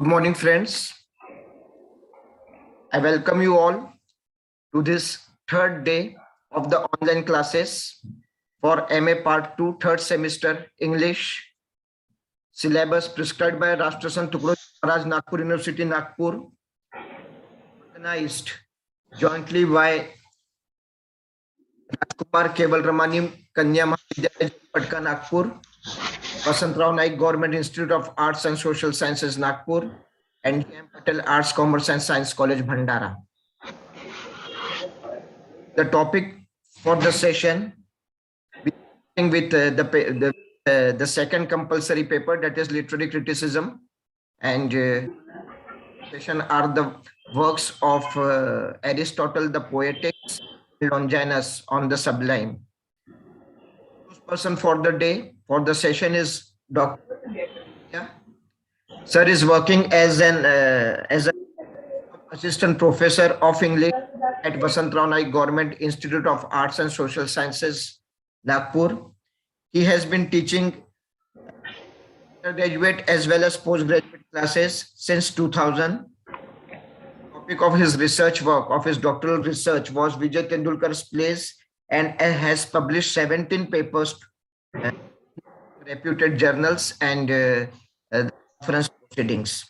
Good morning, friends. I welcome you all to this third day of the online classes for MA Part 2, third semester English syllabus prescribed by Rashtrasan Tukroj Maharaj, Nagpur University, Nagpur, organized jointly by Rajkumar Keval Ramani Kanya Mahavidyalaya Patka, Nagpur, Vasantrao Naik Government Institute of Arts and Social Sciences, Nagpur, and J.M. Patel Arts, Commerce and Science College, Bhandara. The topic for the session, beginning with the second compulsory paper, that is literary criticism, and session are the works of Aristotle, the Poetics, Longinus on the Sublime. Person for the day for the session is Dr. Yeah. Sir is working as an assistant professor of English at Vasantrao Naik Government Institute of Arts and Social Sciences, Nagpur. He has been teaching undergraduate as well as postgraduate classes since 2000. The topic of his research work, of his doctoral research, was Vijay Tendulkar's plays, and has published 17 papers in reputed journals and reference proceedings.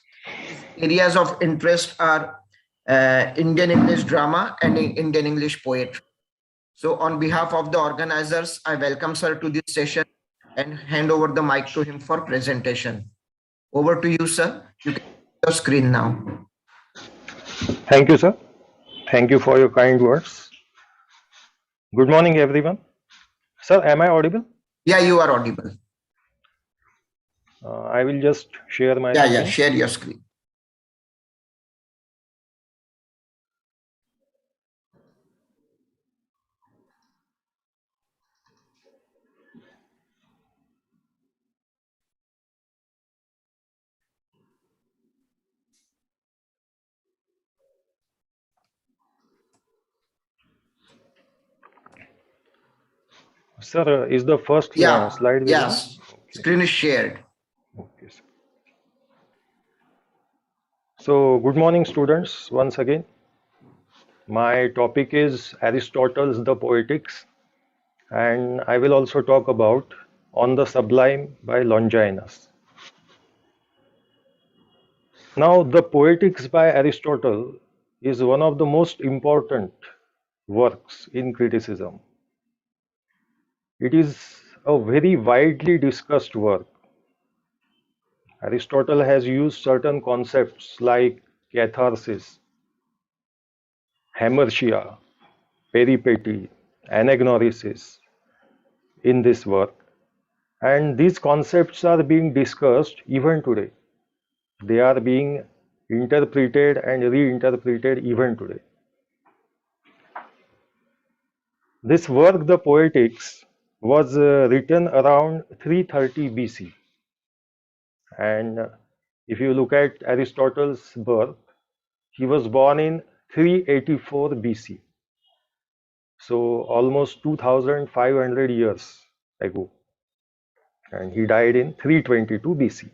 His areas of interest are Indian English drama and Indian English poetry. So on behalf of the organizers, I welcome sir to this session and hand over the mic to him for presentation. Over to you, sir. You can see your screen now. Thank you, sir. Thank you for your kind words. Good morning, everyone. Sir, am I audible? Yeah, you are audible. I will just share my screen. Yeah, share your screen. Sir, is the first slide visible? Yes, okay. Screen is shared. Okay, sir. So, good morning, students, once again. My topic is Aristotle's The Poetics, and I will also talk about On the Sublime by Longinus. Now, the Poetics by Aristotle is one of the most important works in criticism. It is a very widely discussed work. Aristotle has used certain concepts like catharsis, hamartia, peripety, anagnorisis in this work, and these concepts are being discussed even today. They are being interpreted and reinterpreted even today. This work, the Poetics, was written around 330 BC. And if you look at Aristotle's birth, he was born in 384 BC. So almost 2500 years ago. And he died in 322 BC.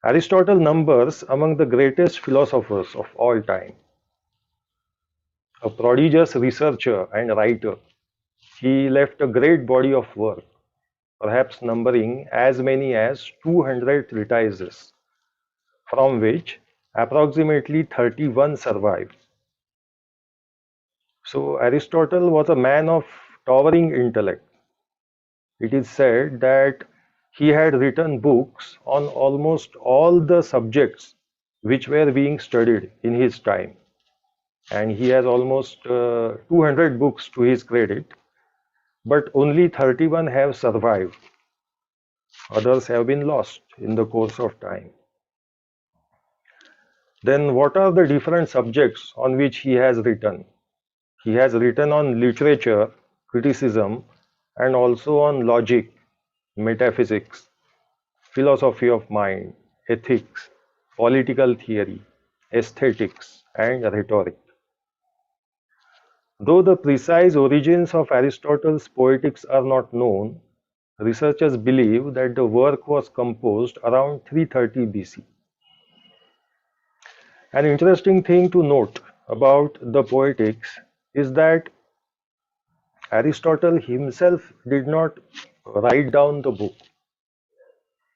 Aristotle numbers among the greatest philosophers of all time. A prodigious researcher and writer, he left a great body of work, perhaps numbering as many as 200 treatises, from which approximately 31 survive. So Aristotle was a man of towering intellect. It is said that he had written books on almost all the subjects which were being studied in his time. And he has almost 200 books to his credit, but only 31 have survived. Others have been lost in the course of time. Then what are the different subjects on which he has written? He has written on literature, criticism, and also on logic, metaphysics, philosophy of mind, ethics, political theory, aesthetics, and rhetoric. Though the precise origins of Aristotle's Poetics are not known, researchers believe that the work was composed around 330 BC. An interesting thing to note about the Poetics is that Aristotle himself did not write down the book.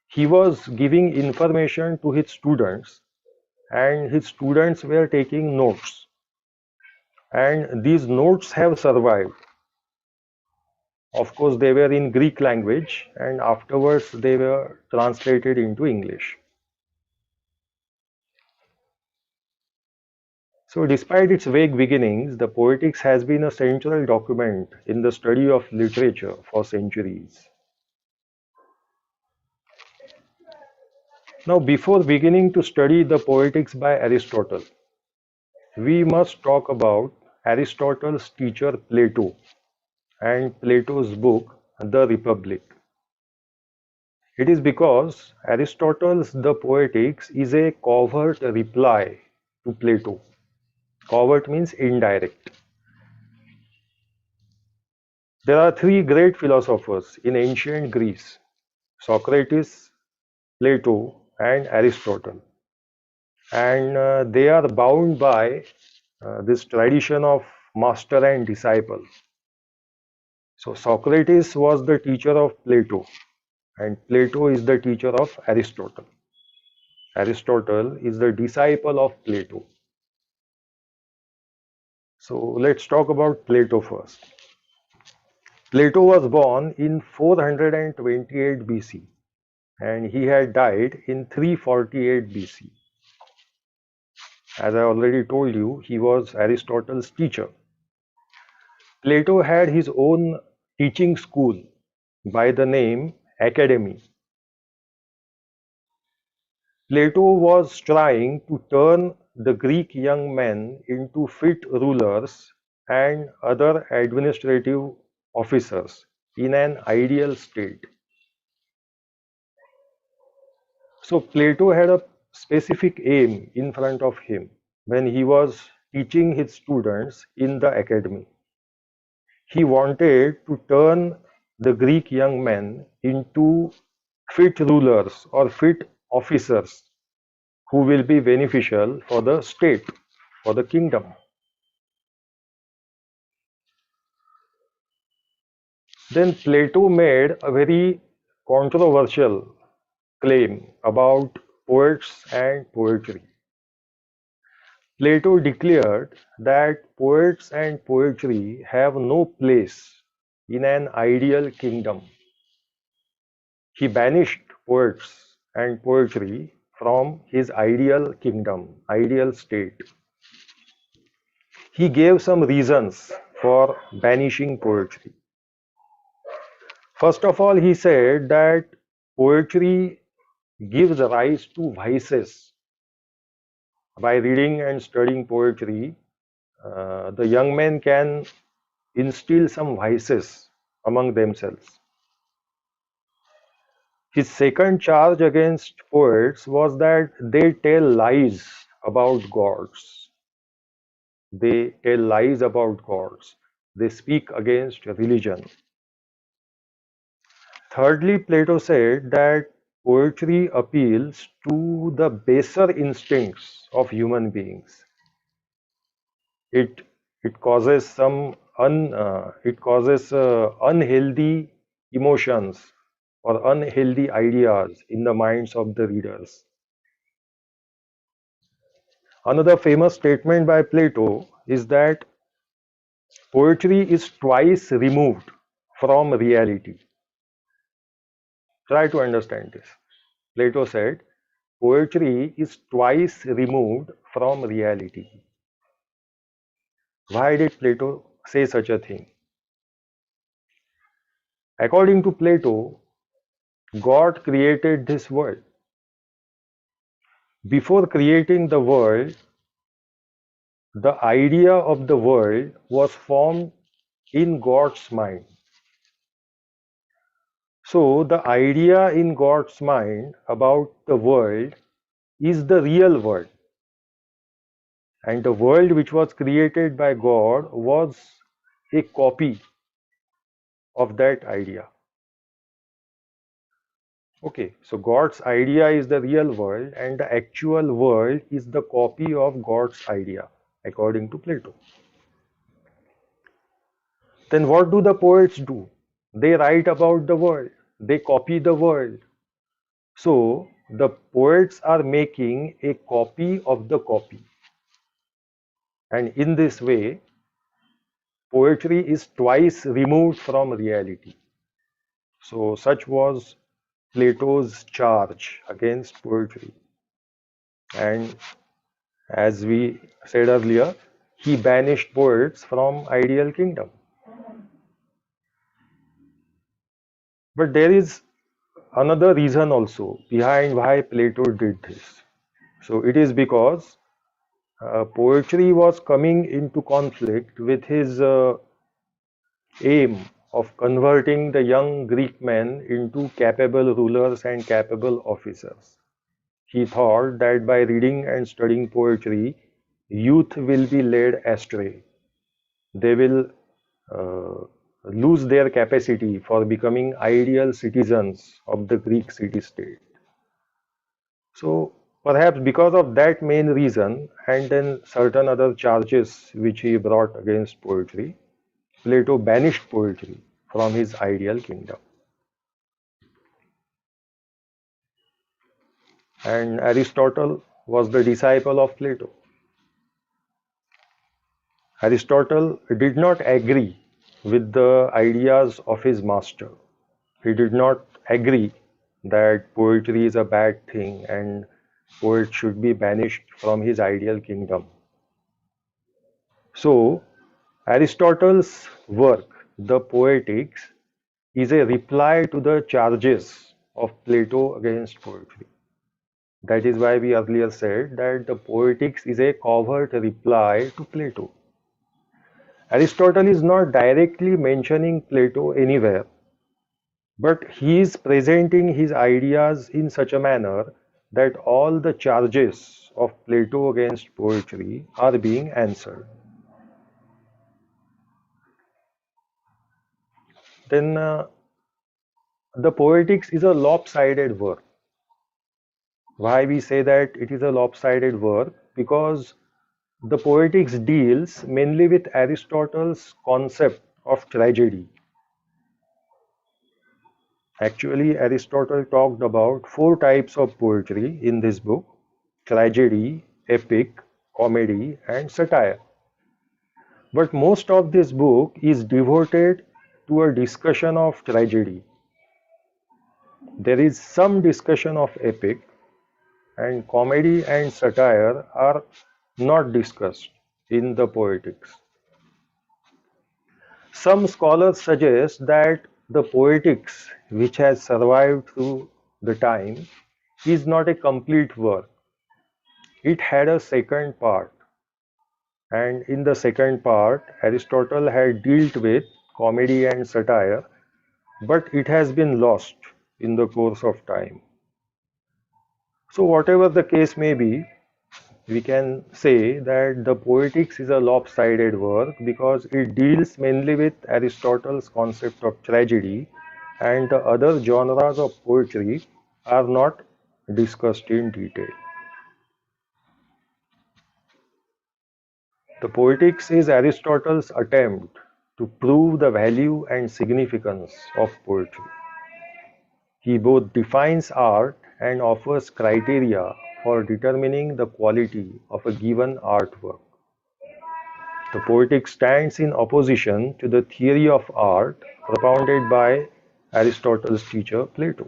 He was giving information to his students, and his students were taking notes. And these notes have survived. Of course, they were in Greek language, and afterwards they were translated into English. So, despite its vague beginnings, the Poetics has been a central document in the study of literature for centuries. Now, before beginning to study the Poetics by Aristotle, we must talk about Aristotle's teacher Plato and Plato's book, The Republic. It is because Aristotle's The Poetics is a covert reply to Plato. Covert means indirect. There are three great philosophers in ancient Greece: Socrates, Plato, and Aristotle. And they are bound by this tradition of master and disciple. So, Socrates was the teacher of Plato, and Plato is the teacher of Aristotle. Aristotle is the disciple of Plato. So, let's talk about Plato first. Plato was born in 428 BC and he had died in 348 BC. As I already told you, he was Aristotle's teacher. Plato had his own teaching school by the name Academy. Plato was trying to turn the Greek young men into fit rulers and other administrative officers in an ideal state. So Plato had a specific aim in front of him when he was teaching his students in the academy. He wanted to turn the Greek young men into fit rulers or fit officers who will be beneficial for the state, for the kingdom. Then Plato made a very controversial claim about poets and poetry. Plato declared that poets and poetry have no place in an ideal kingdom. He banished poets and poetry from his ideal kingdom, ideal state. He gave some reasons for banishing poetry. First of all, he said that poetry gives rise to vices. By reading and studying poetry, the young men can instill some vices among themselves. His second charge against poets was that they tell lies about gods. They tell lies about gods. They speak against religion. Thirdly, Plato said that poetry appeals to the baser instincts of human beings. It it causes unhealthy emotions or unhealthy ideas in the minds of the readers. Another famous statement by Plato is that poetry is twice removed from reality. Try to understand this. Plato said poetry is twice removed from reality. Why did Plato say such a thing? According to Plato, God created this world. Before creating the world, the idea of the world was formed in God's mind. So, the idea in God's mind about the world is the real world. And the world which was created by God was a copy of that idea. Okay, so God's idea is the real world, and the actual world is the copy of God's idea, according to Plato. Then what do the poets do? They write about the world, they copy the world. So the poets are making a copy of the copy. And in this way, poetry is twice removed from reality. So such was Plato's charge against poetry. And as we said earlier, he banished poets from ideal kingdom. But there is another reason also behind why Plato did this. So it is because poetry was coming into conflict with his aim of converting the young Greek men into capable rulers and capable officers. He thought that by reading and studying poetry, youth will be led astray. They will uh, lose their capacity for becoming ideal citizens of the Greek city state. So perhaps because of that main reason, and then certain other charges which he brought against poetry, Plato banished poetry from his ideal kingdom. And Aristotle was the disciple of Plato. Aristotle did not agree with the ideas of his master. He did not agree that poetry is a bad thing and poets should be banished from his ideal kingdom. So, Aristotle's work, the Poetics, is a reply to the charges of Plato against poetry. That is why we earlier said that the Poetics is a covert reply to Plato. Aristotle is not directly mentioning Plato anywhere, but he is presenting his ideas in such a manner that all the charges of Plato against poetry are being answered. Then the Poetics is a lopsided work. Why we say that it is a lopsided work? Because the Poetics deals mainly with Aristotle's concept of tragedy. Actually, Aristotle talked about four types of poetry in this book: tragedy, epic, comedy, and satire. But most of this book is devoted to a discussion of tragedy. There is some discussion of epic, and comedy and satire are not discussed in the Poetics. Some scholars suggest that the Poetics, which has survived through the time, is not a complete work. It had a second part, and in the second part, Aristotle had dealt with comedy and satire, but it has been lost in the course of time. So, whatever the case may be, we can say that the Poetics is a lopsided work because it deals mainly with Aristotle's concept of tragedy, and the other genres of poetry are not discussed in detail. The Poetics is Aristotle's attempt to prove the value and significance of poetry. He both defines art and offers criteria for determining the quality of a given artwork. The Poetics stands in opposition to the theory of art propounded by Aristotle's teacher Plato.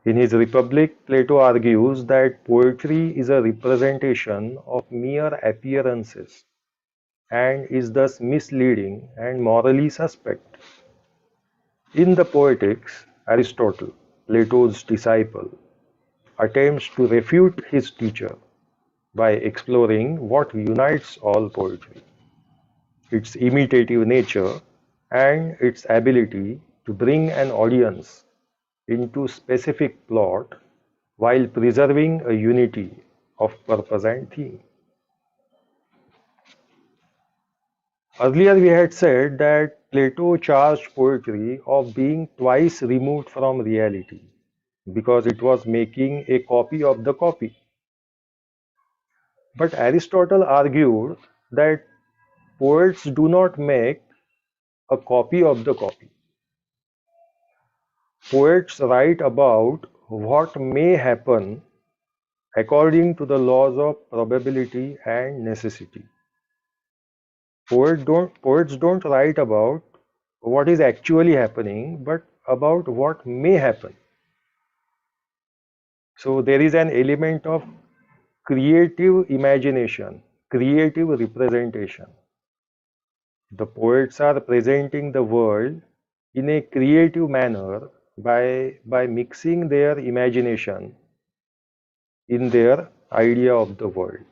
In his Republic, Plato argues that poetry is a representation of mere appearances and is thus misleading and morally suspect. In the Poetics, Aristotle, Plato's disciple, attempts to refute his teacher by exploring what unites all poetry: its imitative nature and its ability to bring an audience into specific plot while preserving a unity of purpose and theme. Earlier we had said that Plato charged poetry of being twice removed from reality because it was making a copy of the copy. But Aristotle argued that poets do not make a copy of the copy. Poets write about what may happen according to the laws of probability and necessity. Poets don't write about what is actually happening, but about what may happen. So there is an element of creative imagination, creative representation. The poets are presenting the world in a creative manner by mixing their imagination in their idea of the world.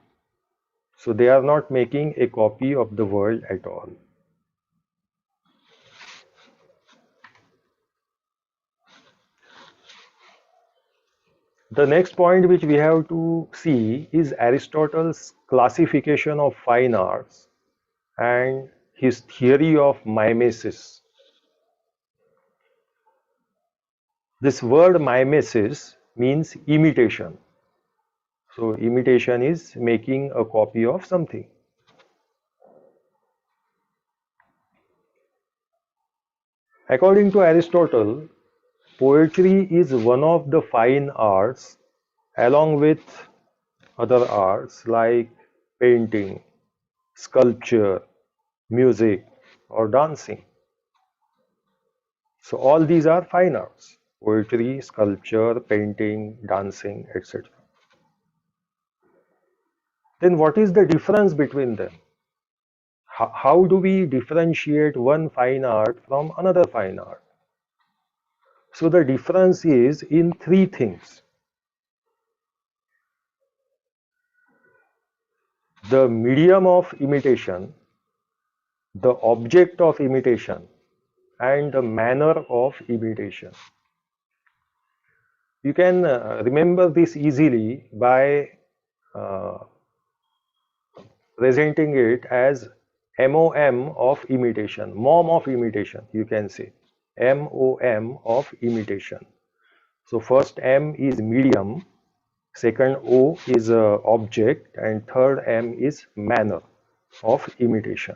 So they are not making a copy of the world at all. The next point which we have to see is Aristotle's classification of fine arts and his theory of mimesis. This word mimesis means imitation. So imitation is making a copy of something. According to Aristotle, poetry is one of the fine arts along with other arts like painting, sculpture, music, or dancing. So all these are fine arts: poetry, sculpture, painting, dancing, etc. Then what is the difference between them? How do we differentiate one fine art from another fine art? So the difference is in three things: the medium of imitation, the object of imitation, and the manner of imitation. You can remember this easily by uh, presenting it as MOM of imitation, mom of imitation, you can say. MOM of imitation. So first M is medium, second O is object, and third M is manner of imitation.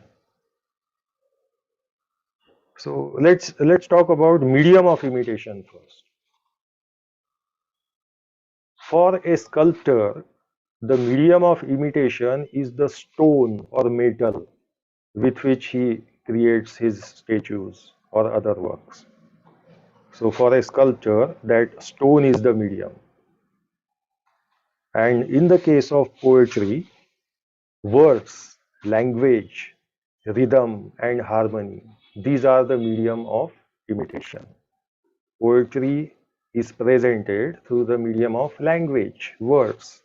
So let's talk about medium of imitation first. For a sculptor, the medium of imitation is the stone or metal with which he creates his statues or other works. So for a sculptor, that stone is the medium. And in the case of poetry, words, language, rhythm, and harmony, these are the medium of imitation. Poetry is presented through the medium of language, words.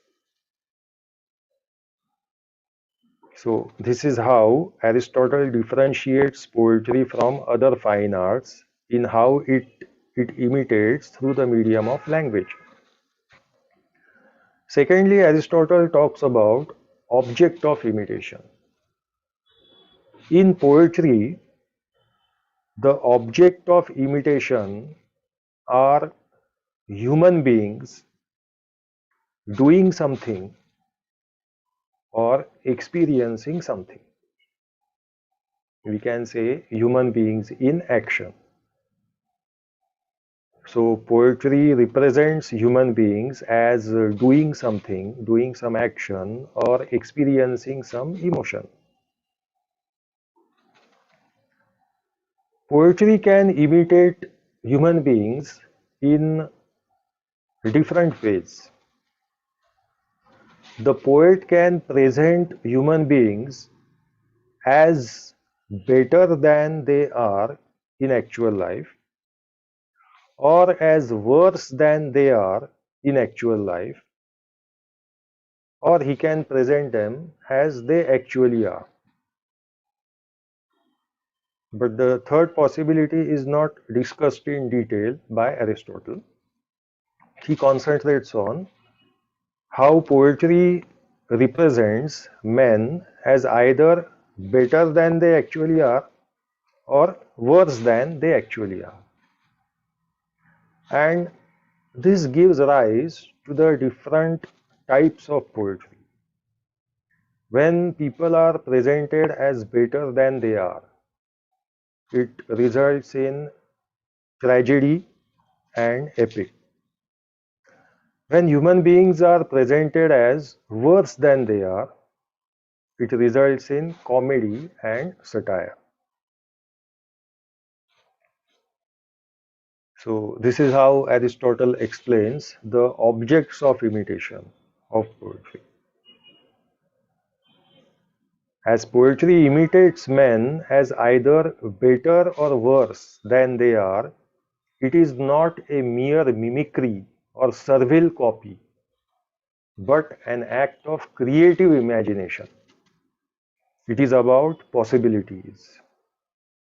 So this is how Aristotle differentiates poetry from other fine arts in how it imitates through the medium of language. Secondly, Aristotle talks about object of imitation. In poetry, the object of imitation are human beings doing something or experiencing something. We can say human beings in action. So poetry represents human beings as doing something, doing some action, or experiencing some emotion. Poetry can imitate human beings in different ways. The poet can present human beings as better than they are in actual life, or as worse than they are in actual life, or he can present them as they actually are. But the third possibility is not discussed in detail by Aristotle. He concentrates on how poetry represents men as either better than they actually are or worse than they actually are. And this gives rise to the different types of poetry. When people are presented as better than they are, it results in tragedy and epic. When human beings are presented as worse than they are, it results in comedy and satire. So, this is how Aristotle explains the objects of imitation of poetry. As poetry imitates men as either better or worse than they are, it is not a mere mimicry or servile copy, but an act of creative imagination. It is about possibilities.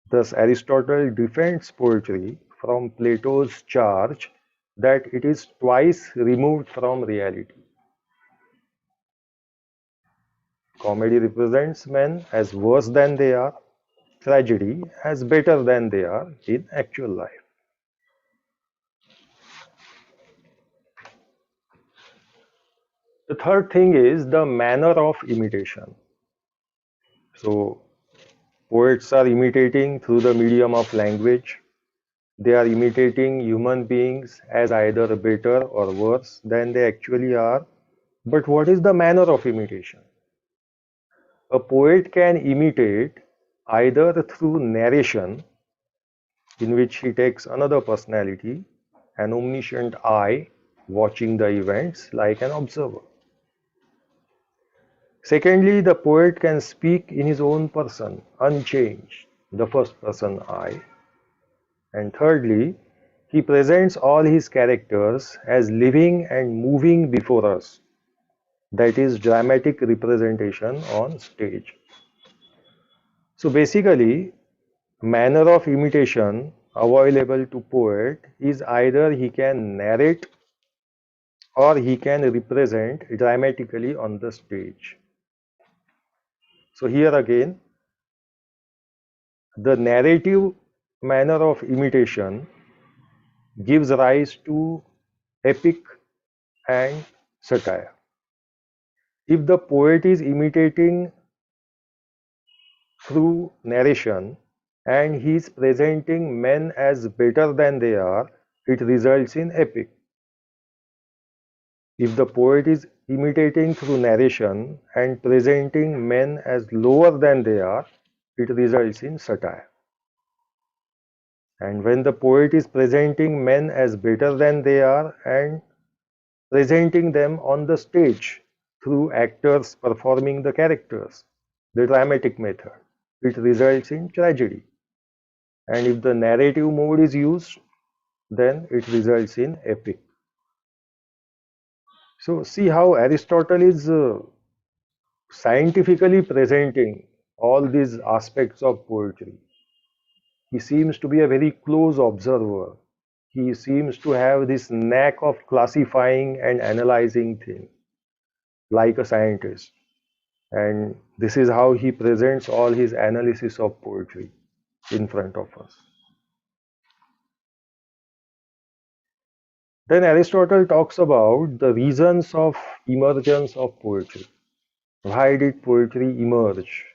Thus, Aristotle defends poetry from Plato's charge that it is twice removed from reality. Comedy represents men as worse than they are, tragedy as better than they are in actual life. The third thing is the manner of imitation. So, poets are imitating through the medium of language. They are imitating human beings as either better or worse than they actually are. But what is the manner of imitation? A poet can imitate either through narration, in which he takes another personality, an omniscient eye watching the events like an observer. Secondly, the poet can speak in his own person, unchanged, the first person I. And thirdly, he presents all his characters as living and moving before us, that is, dramatic representation on stage. So basically, manner of imitation available to poet is either he can narrate or he can represent dramatically on the stage. So here again, the narrative manner of imitation gives rise to epic and satire. If the poet is imitating through narration and he is presenting men as better than they are, it results in epic. If the poet is imitating through narration and presenting men as lower than they are, it results in satire. And when the poet is presenting men as better than they are and presenting them on the stage through actors performing the characters, the dramatic method, it results in tragedy. And if the narrative mode is used, then it results in epic. So see how Aristotle is scientifically presenting all these aspects of poetry. He seems to be a very close observer. He seems to have this knack of classifying and analyzing things like a scientist. And this is how he presents all his analysis of poetry in front of us. Then Aristotle talks about the reasons of emergence of poetry. Why did poetry emerge?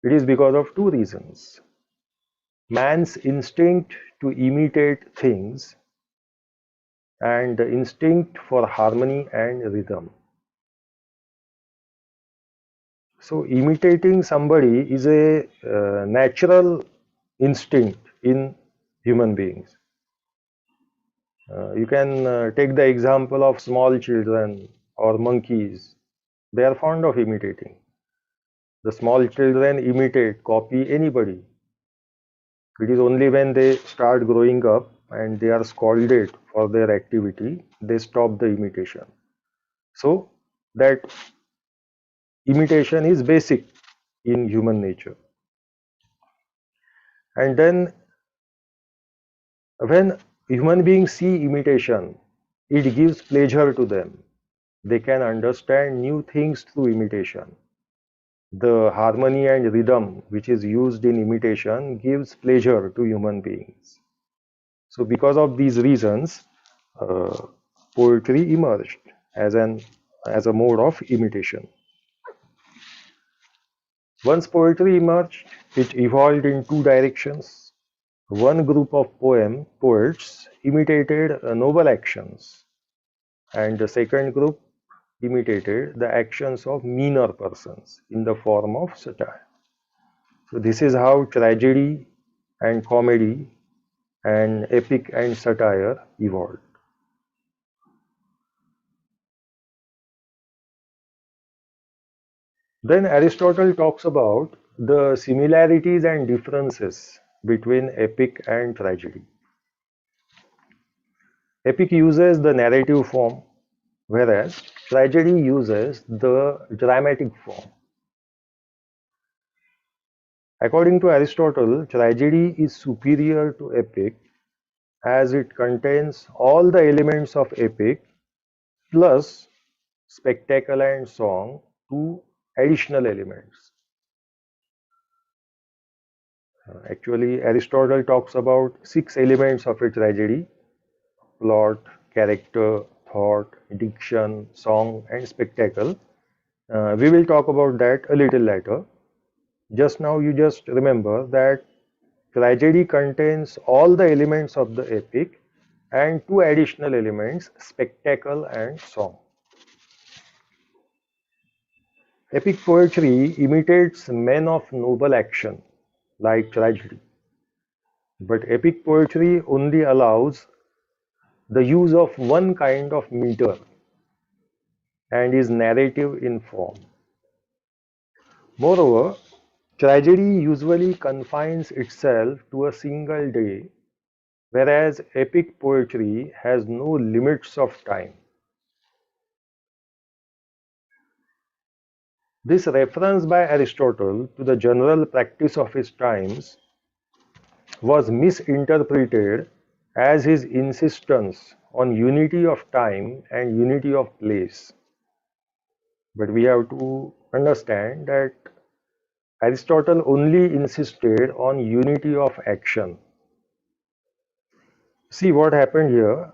It is because of two reasons. Man's instinct to imitate things and the instinct for harmony and rhythm. So imitating somebody is a natural instinct in human beings. You can take the example of small children or monkeys. They are fond of imitating. The small children imitate, copy anybody. It is only when they start growing up and they are scolded for their activity, they stop the imitation. So that imitation is basic in human nature. And then when human beings see imitation, it gives pleasure to them. They can understand new things through imitation. The harmony and rhythm which is used in imitation gives pleasure to human beings. So because of these reasons, uh, poetry emerged as a mode of imitation. Once poetry emerged, it evolved in two directions. One group of poets imitated noble actions, and the second group imitated the actions of meaner persons in the form of satire. So this is how tragedy and comedy and epic and satire evolved. Then Aristotle talks about the similarities and differences between epic and tragedy. Epic uses the narrative form, whereas tragedy uses the dramatic form. According to Aristotle, tragedy is superior to epic as it contains all the elements of epic plus spectacle and song, two additional elements. Actually, Aristotle talks about six elements of a tragedy: plot, character, thought, diction, song, and spectacle. We will talk about that a little later. Just now, you just remember that tragedy contains all the elements of the epic and two additional elements, spectacle and song. Epic poetry imitates men of noble action, like tragedy. But epic poetry only allows the use of one kind of meter and is narrative in form. Moreover, tragedy usually confines itself to a single day, whereas epic poetry has no limits of time. This reference by Aristotle to the general practice of his times was misinterpreted as his insistence on unity of time and unity of place. But we have to understand that Aristotle only insisted on unity of action. See what happened here.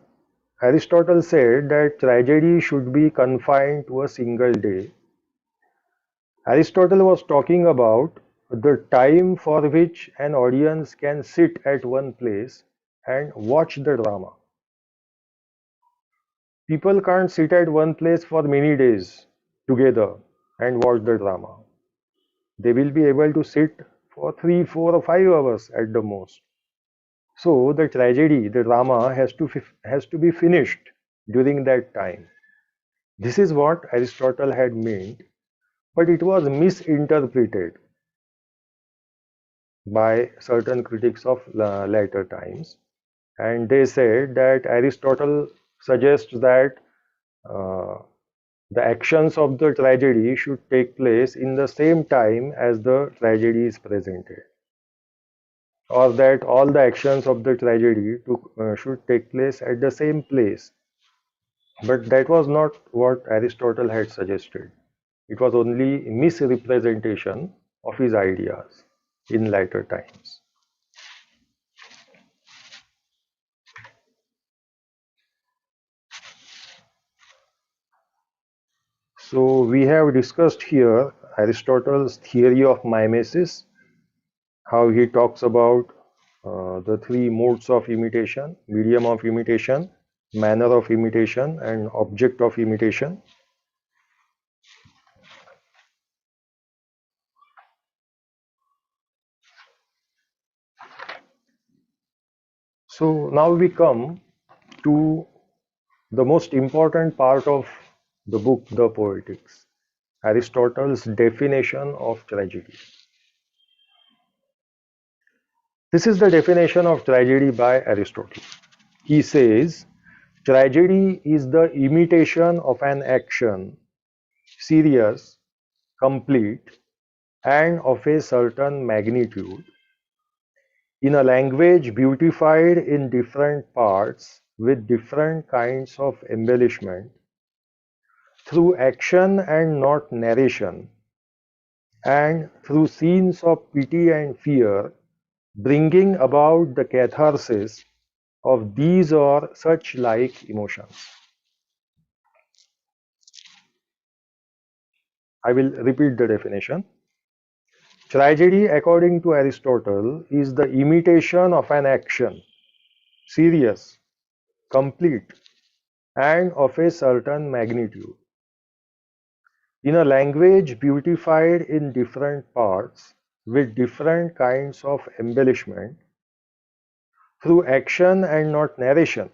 Aristotle said that tragedy should be confined to a single day. Aristotle was talking about the time for which an audience can sit at one place and watch the drama. People can't sit at one place for many days together and watch the drama. They will be able to sit for 3, 4, or 5 hours at the most. So the tragedy, the drama has to be finished during that time. This is what Aristotle had meant, but it was misinterpreted by certain critics of later times, and they said that Aristotle suggests that uh, the actions of the tragedy should take place in the same time as the tragedy is presented, or that all the actions of the tragedy should take place at the same place. But that was not what Aristotle had suggested. It was only misrepresentation of his ideas in later times. So we have discussed here Aristotle's theory of mimesis, how he talks about the three modes of imitation: medium of imitation, manner of imitation, and object of imitation. So now we come to the most important part of the book, The Poetics, Aristotle's definition of tragedy. This is the definition of tragedy by Aristotle. He says, tragedy is the imitation of an action, serious, complete, and of a certain magnitude, in a language beautified in different parts with different kinds of embellishment, through action and not narration, and through scenes of pity and fear, bringing about the catharsis of these or such like emotions. I will repeat the definition. Tragedy, according to Aristotle, is the imitation of an action, serious, complete, and of a certain magnitude, in a language beautified in different parts with different kinds of embellishment, through action and not narration,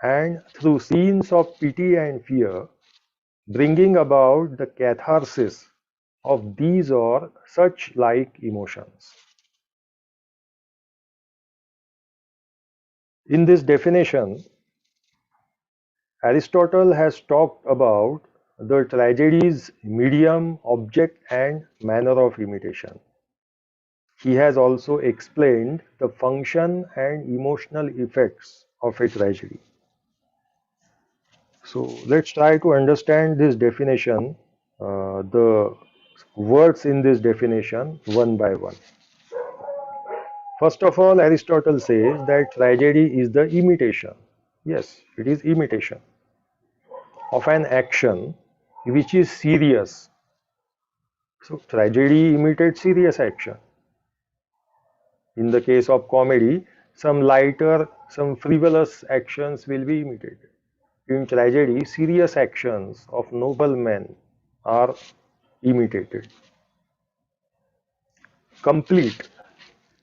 and through scenes of pity and fear, bringing about the catharsis of these or such like emotions. In this definition, Aristotle has talked about the tragedy's medium, object, and manner of imitation. He has also explained the function and emotional effects of a tragedy. So let's try to understand this definition, the words in this definition one by one. First of all, Aristotle says that tragedy is the imitation. Yes, it is imitation of an action which is serious. So tragedy imitates serious action. In the case of comedy, some lighter, some frivolous actions will be imitated. In tragedy, serious actions of noble men are imitated. Complete.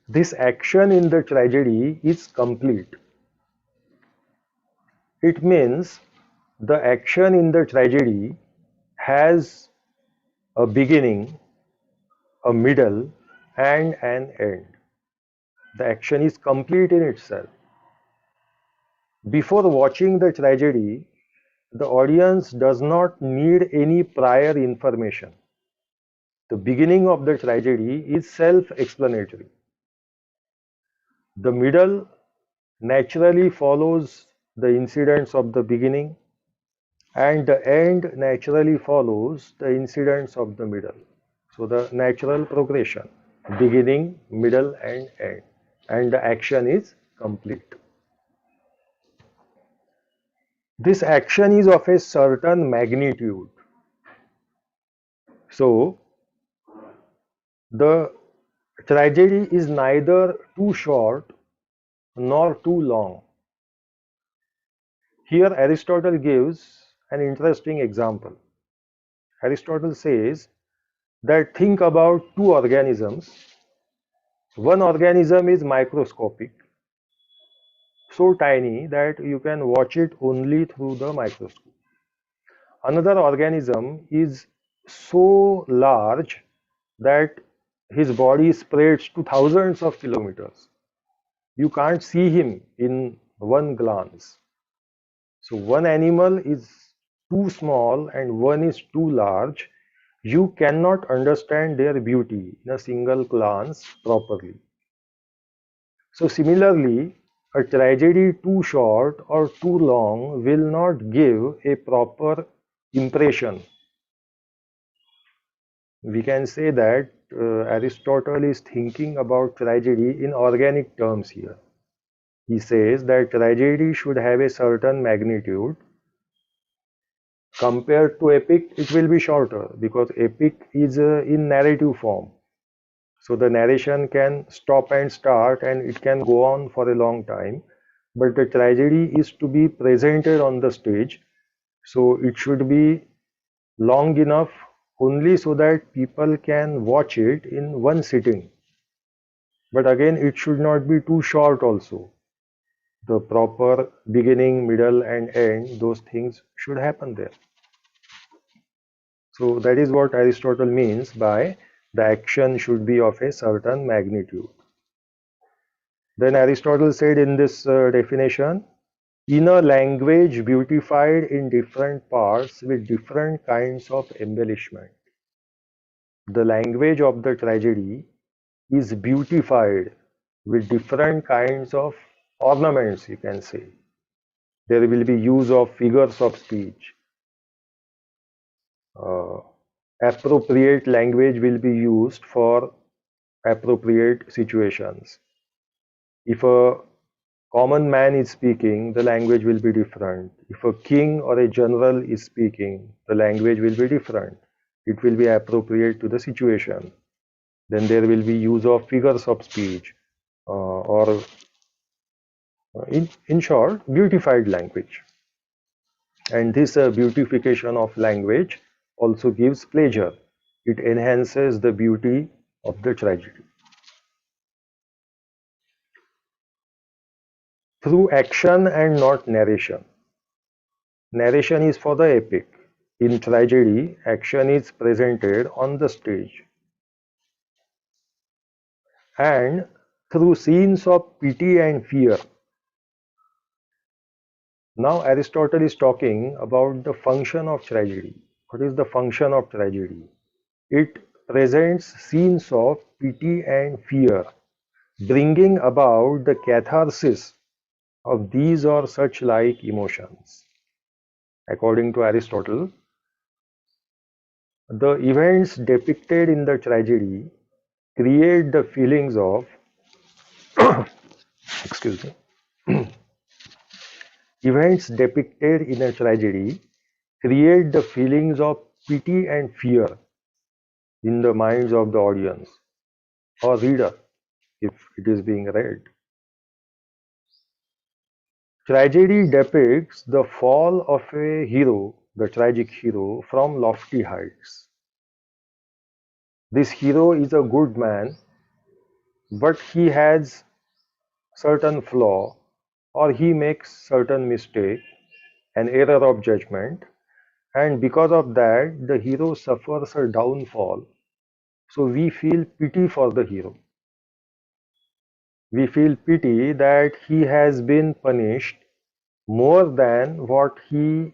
This action in the tragedy is complete. It means the action in the tragedy has a beginning, a middle, and an end. The action is complete in itself. Before watching the tragedy, the audience does not need any prior information. The beginning of the tragedy is self-explanatory. The middle naturally follows the incidents of the beginning, and the end naturally follows the incidents of the middle. So the natural progression, beginning, middle, and end, and the action is complete. This action is of a certain magnitude. So the tragedy is neither too short nor too long. Here Aristotle gives an interesting example. Aristotle says that think about two organisms. One organism is microscopic, so tiny that you can watch it only through the microscope. Another organism is so large that his body spreads to thousands of kilometers. You can't see him in one glance. So one animal is too small and one is too large. You cannot understand their beauty in a single glance properly. So similarly, a tragedy too short or too long will not give a proper impression. We can say that Aristotle is thinking about tragedy in organic terms here. He says that tragedy should have a certain magnitude. Compared to epic, it will be shorter because epic is in narrative form. So the narration can stop and start and it can go on for a long time. But the tragedy is to be presented on the stage. So it should be long enough only so that people can watch it in one sitting. But again, it should not be too short also. The proper beginning, middle, and end, those things should happen there. So that is what Aristotle means by the action should be of a certain magnitude. Then Aristotle said in this definition, in a language beautified in different parts with different kinds of embellishment. The language of the tragedy is beautified with different kinds of ornaments, you can say. There will be use of figures of speech, appropriate language will be used for appropriate situations. If a common man is speaking, the language will be different. If a king or a general is speaking, the language will be different. It will be appropriate to the situation. Then there will be use of figures of speech or in short, beautified language. And this beautification of language also gives pleasure. It enhances the beauty of the tragedy. Through action and not narration. Narration is for the epic. In tragedy, action is presented on the stage. And through scenes of pity and fear. Now Aristotle is talking about the function of tragedy. What is the function of tragedy? It presents scenes of pity and fear, bringing about the catharsis of these or such like emotions. According to Aristotle, the events depicted in the tragedy create the feelings of, excuse me, events depicted in a tragedy create the feelings of pity and fear in the minds of the audience or reader if it is being read. Tragedy depicts the fall of a hero, the tragic hero, from lofty heights. This hero is a good man, but he has certain flaw or he makes certain mistake, an error of judgment, and because of that the hero suffers a downfall. So we feel pity for the hero. We feel pity that he has been punished more than what he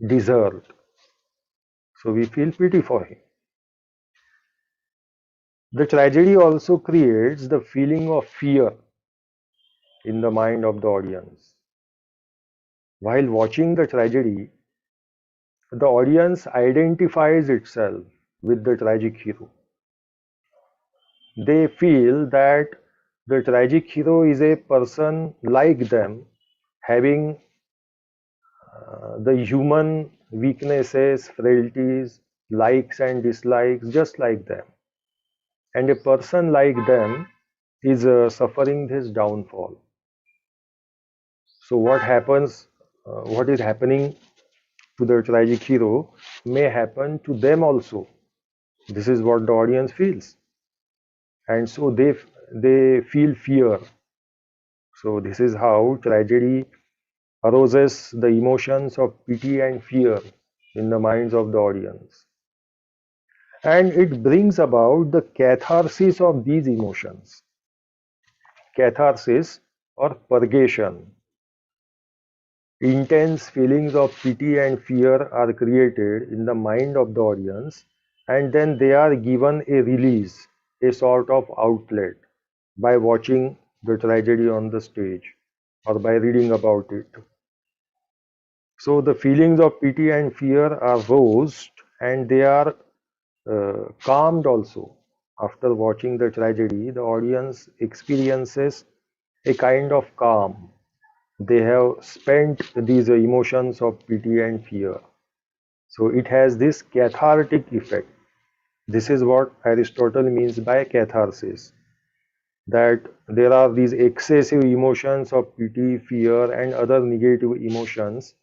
deserved. So we feel pity for him. The tragedy also creates the feeling of fear in the mind of the audience. While watching the tragedy, the audience identifies itself with the tragic hero. They feel that the tragic hero is a person like them, having the human weaknesses, frailties, likes and dislikes just like them. And a person like them is suffering this downfall. So what is happening to the tragic hero may happen to them also. This is what the audience feels. And so they feel fear. So this is how tragedy arouses the emotions of pity and fear in the minds of the audience. And it brings about the catharsis of these emotions. Catharsis or purgation. Intense feelings of pity and fear are created in the mind of the audience, and then they are given a release, a sort of outlet, by watching the tragedy on the stage or by reading about it. So the feelings of pity and fear are roused and they are calmed also. After watching the tragedy, the audience experiences a kind of calm. They have spent these emotions of pity and fear. So it has this cathartic effect. This is what Aristotle means by catharsis, that there are these excessive emotions of pity, fear, and other negative emotions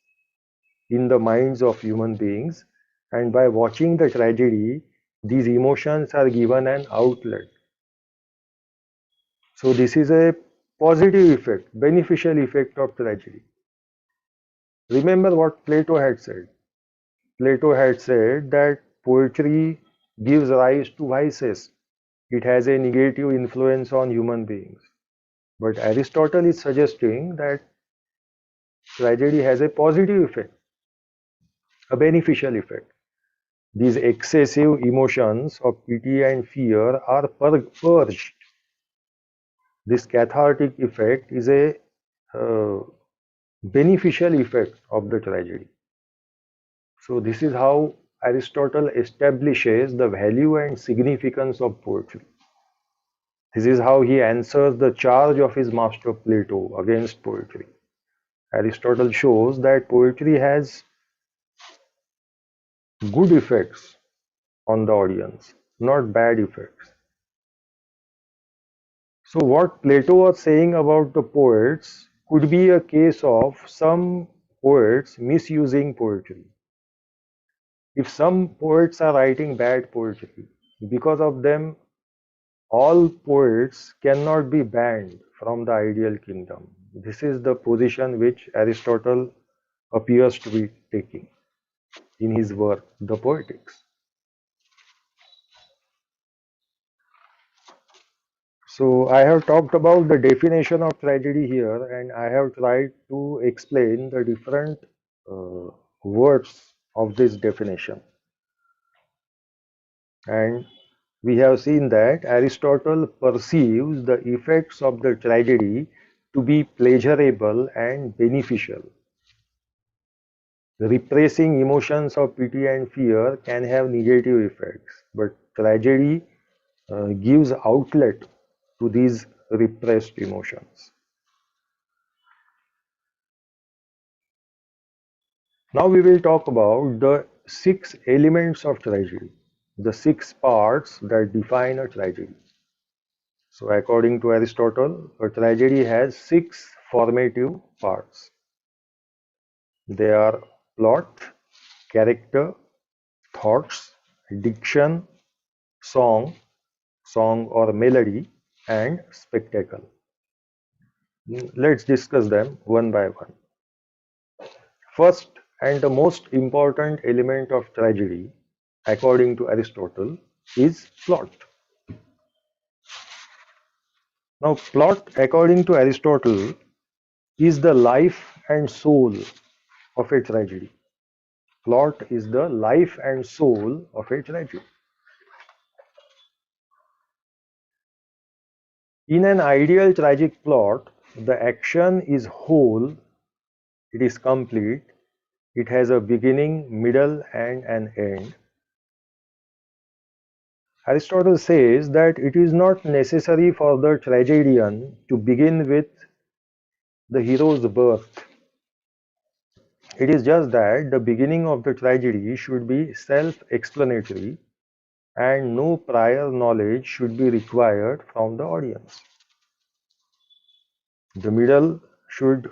in the minds of human beings, and by watching the tragedy, these emotions are given an outlet. So this is a positive effect, beneficial effect of tragedy. Remember what Plato had said. Plato had said that poetry gives rise to vices. It has a negative influence on human beings. But Aristotle is suggesting that tragedy has a positive effect, a beneficial effect. These excessive emotions of pity and fear are purged. This cathartic effect is a uh, beneficial effect of the tragedy. So this is how Aristotle establishes the value and significance of poetry. This is how he answers the charge of his master Plato against poetry. Aristotle shows that poetry has good effects on the audience, not bad effects. So what Plato was saying about the poets could be a case of some poets misusing poetry. If some poets are writing bad poetry, because of them, all poets cannot be banned from the ideal kingdom. This is the position which Aristotle appears to be taking in his work, The Poetics. So I have talked about the definition of tragedy here, and I have tried to explain the different uh, words of this definition. And we have seen that Aristotle perceives the effects of the tragedy to be pleasurable and beneficial. Repressing emotions of pity and fear can have negative effects, but tragedy gives outlet to these repressed emotions. Now we will talk about the six elements of tragedy, the six parts that define a tragedy. So according to Aristotle, a tragedy has six formative parts. They are plot, character, thoughts, diction, song, song or melody, and spectacle. Let's discuss them one by one. First and the most important element of tragedy, according to Aristotle, is plot. Now, plot, according to Aristotle, is the life and soul of a tragedy. Plot is the life and soul of a tragedy. In an ideal tragic plot, the action is whole, it is complete, it has a beginning, middle, and an end. Aristotle says that it is not necessary for the tragedian to begin with the hero's birth. It is just that the beginning of the tragedy should be self-explanatory and no prior knowledge should be required from the audience. The middle should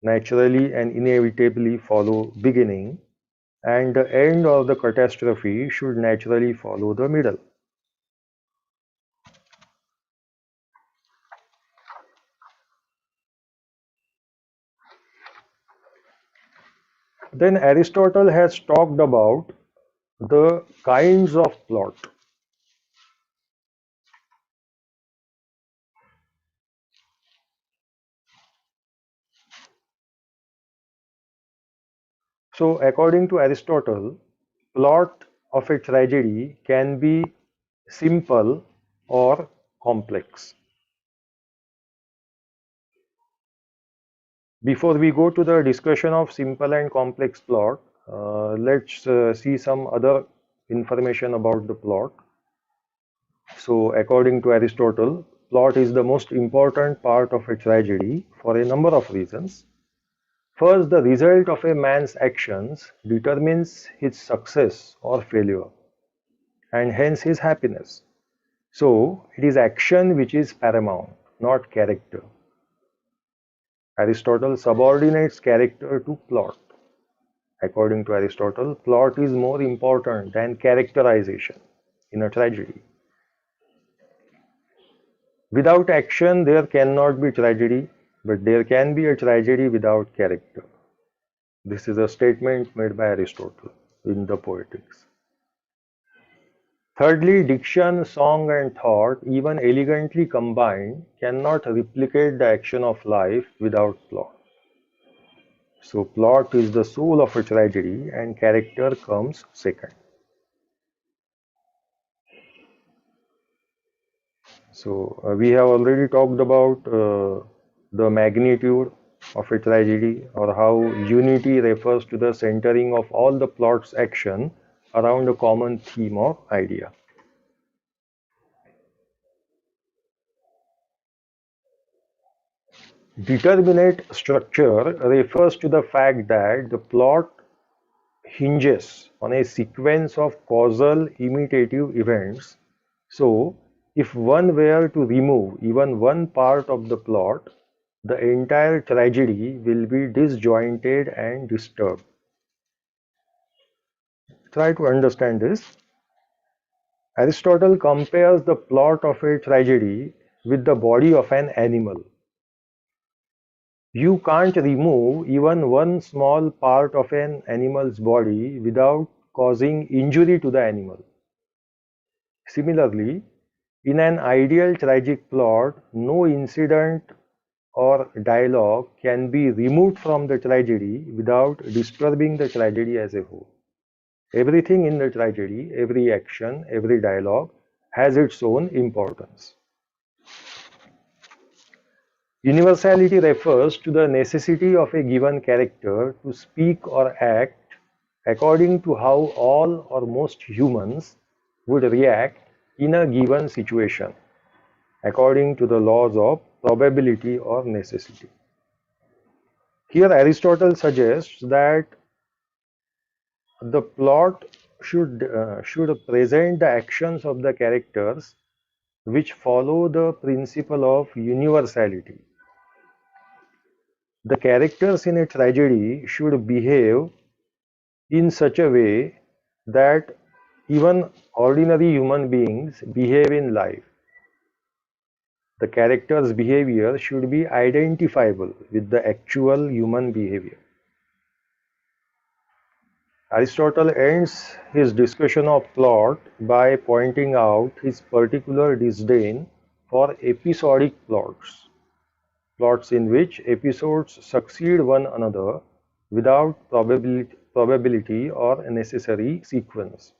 naturally and inevitably follow beginning, and the end of the catastrophe should naturally follow the middle. Then Aristotle has talked about the kinds of plot. So according to Aristotle, plot of a tragedy can be simple or complex. Before we go to the discussion of simple and complex plot, let's see some other information about the plot. So according to Aristotle, plot is the most important part of a tragedy for a number of reasons. First, the result of a man's actions determines his success or failure, and hence his happiness. So, it is action which is paramount, not character. Aristotle subordinates character to plot. According to Aristotle, plot is more important than characterization in a tragedy. Without action, there cannot be tragedy, but there can be a tragedy without character. This is a statement made by Aristotle in the Poetics. Thirdly, diction, song, and thought, even elegantly combined, cannot replicate the action of life without plot. So, plot is the soul of a tragedy, and character comes second. So, we have already talked about the magnitude of a tragedy, or how unity refers to the centering of all the plot's action around a common theme or idea. Determinate structure refers to the fact that the plot hinges on a sequence of causal imitative events. So, if one were to remove even one part of the plot, the entire tragedy will be disjointed and disturbed. Try to understand this. Aristotle compares the plot of a tragedy with the body of an animal. You can't remove even one small part of an animal's body without causing injury to the animal. Similarly, in an ideal tragic plot, no incident or dialogue can be removed from the tragedy without disturbing the tragedy as a whole. Everything in the tragedy, every action, every dialogue has its own importance. Universality refers to the necessity of a given character to speak or act according to how all or most humans would react in a given situation, according to the laws of probability or necessity. Here, Aristotle suggests that the plot should present the actions of the characters which follow the principle of universality. The characters in a tragedy should behave in such a way that even ordinary human beings behave in life. The character's behavior should be identifiable with the actual human behavior. Aristotle ends his discussion of plot by pointing out his particular disdain for episodic plots, plots in which episodes succeed one another without probability or necessary sequence.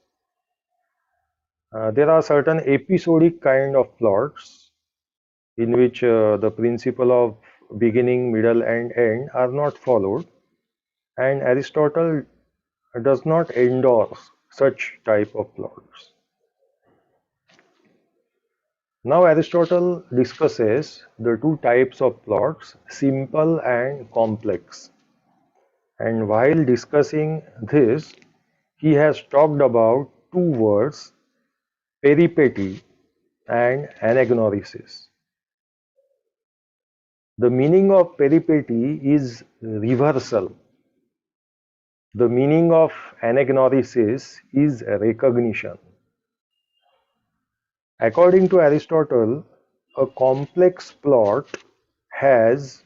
There are certain episodic kind of plots in which the principle of beginning, middle, and end are not followed, and Aristotle does not endorse such type of plots. Now Aristotle discusses the two types of plots, simple and complex. And while discussing this, he has talked about two words, peripety and anagnorisis. The meaning of peripety is reversal. The meaning of anagnorisis is recognition. According to Aristotle, a complex plot has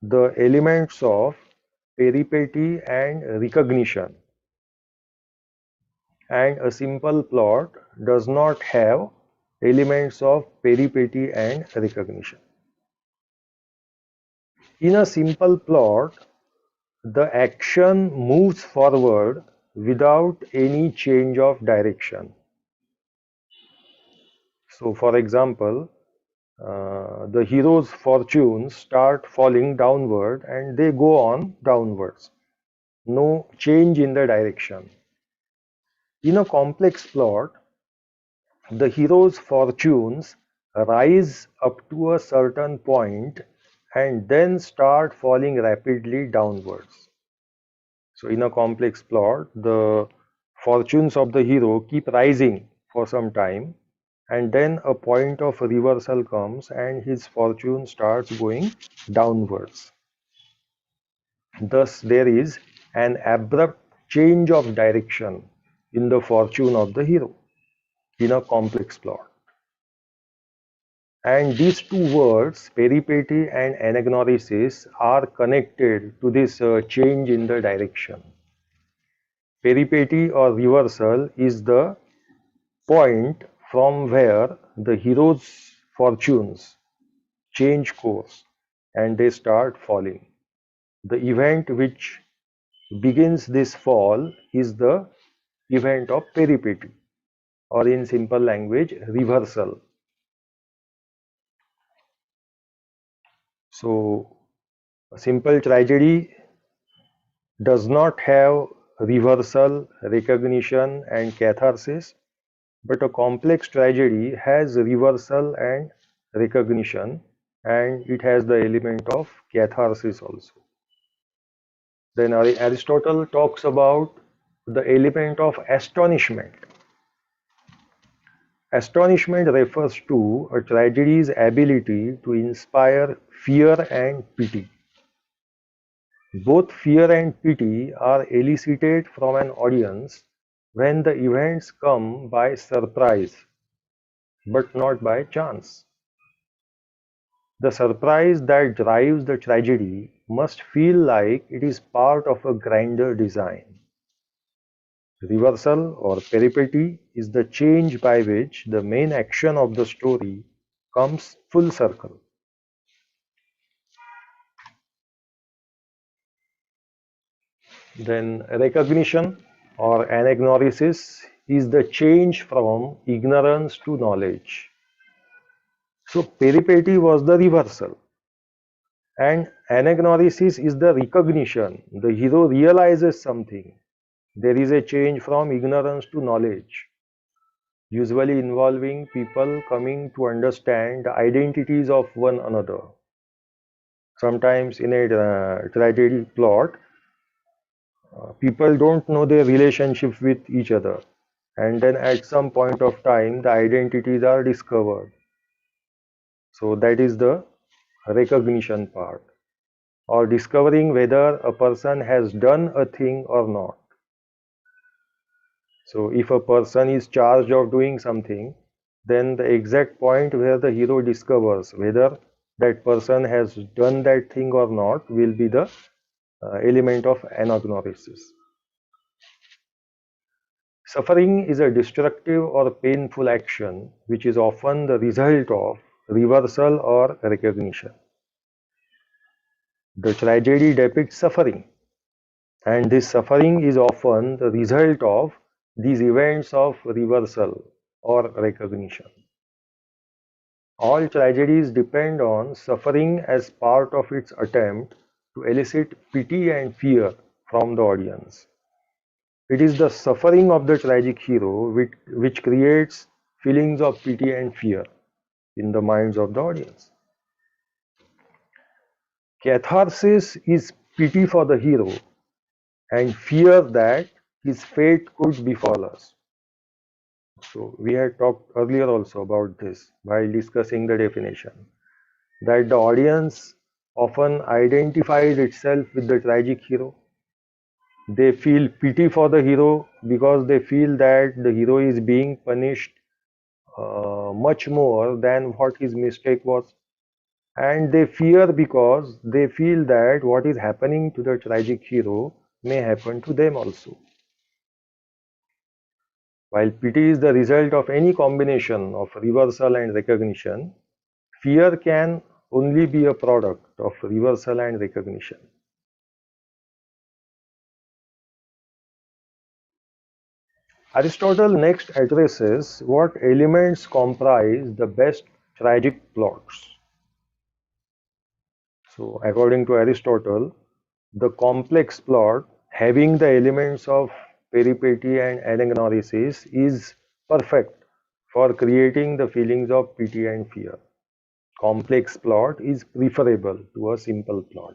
the elements of peripety and recognition, and a simple plot does not have elements of peripety and recognition. In a simple plot, the action moves forward without any change of direction. So, for example, the hero's fortunes start falling downward and they go on downwards. No change in the direction. In a complex plot, the hero's fortunes rise up to a certain point and then start falling rapidly downwards. So, in a complex plot, the fortunes of the hero keep rising for some time, and then a point of reversal comes and his fortune starts going downwards. Thus, there is an abrupt change of direction in the fortune of the hero in a complex plot. And these two words, peripety and anagnorisis, are connected to this change in the direction. Peripety or reversal is the point from where the hero's fortunes change course and they start falling. The event which begins this fall is the event of peripety, or in simple language, reversal. So, a simple tragedy does not have reversal, recognition, and catharsis, but a complex tragedy has reversal and recognition, and it has the element of catharsis also. Then Aristotle talks about the element of astonishment. Astonishment refers to a tragedy's ability to inspire fear and pity. Both fear and pity are elicited from an audience when the events come by surprise, but not by chance. The surprise that drives the tragedy must feel like it is part of a grander design. Reversal or peripety is the change by which the main action of the story comes full circle. Then recognition or anagnorisis is the change from ignorance to knowledge. So peripety was the reversal, and anagnorisis is the recognition. The hero realizes something. There is a change from ignorance to knowledge, usually involving people coming to understand the identities of one another. Sometimes in a tragedy plot, people don't know their relationship with each other, and then at some point of time the identities are discovered. So that is the recognition part, or discovering whether a person has done a thing or not. So if a person is charged of doing something, then the exact point where the hero discovers whether that person has done that thing or not will be the element of anagnorisis. Suffering is a destructive or painful action which is often the result of reversal or recognition. The tragedy depicts suffering, and this suffering is often the result of these events of reversal or recognition. All tragedies depend on suffering as part of its attempt to elicit pity and fear from the audience. It is the suffering of the tragic hero which creates feelings of pity and fear in the minds of the audience. Catharsis is pity for the hero and fear that his fate could befall us. So we had talked earlier also about this while discussing the definition, that the audience often identifies itself with the tragic hero. They feel pity for the hero because they feel that the hero is being punished much more than what his mistake was. And they fear because they feel that what is happening to the tragic hero may happen to them also. While pity is the result of any combination of reversal and recognition, fear can only be a product of reversal and recognition. Aristotle next addresses what elements comprise the best tragic plots. So, according to Aristotle, the complex plot having the elements of peripety and anagnorisis is perfect for creating the feelings of pity and fear. Complex plot is preferable to a simple plot.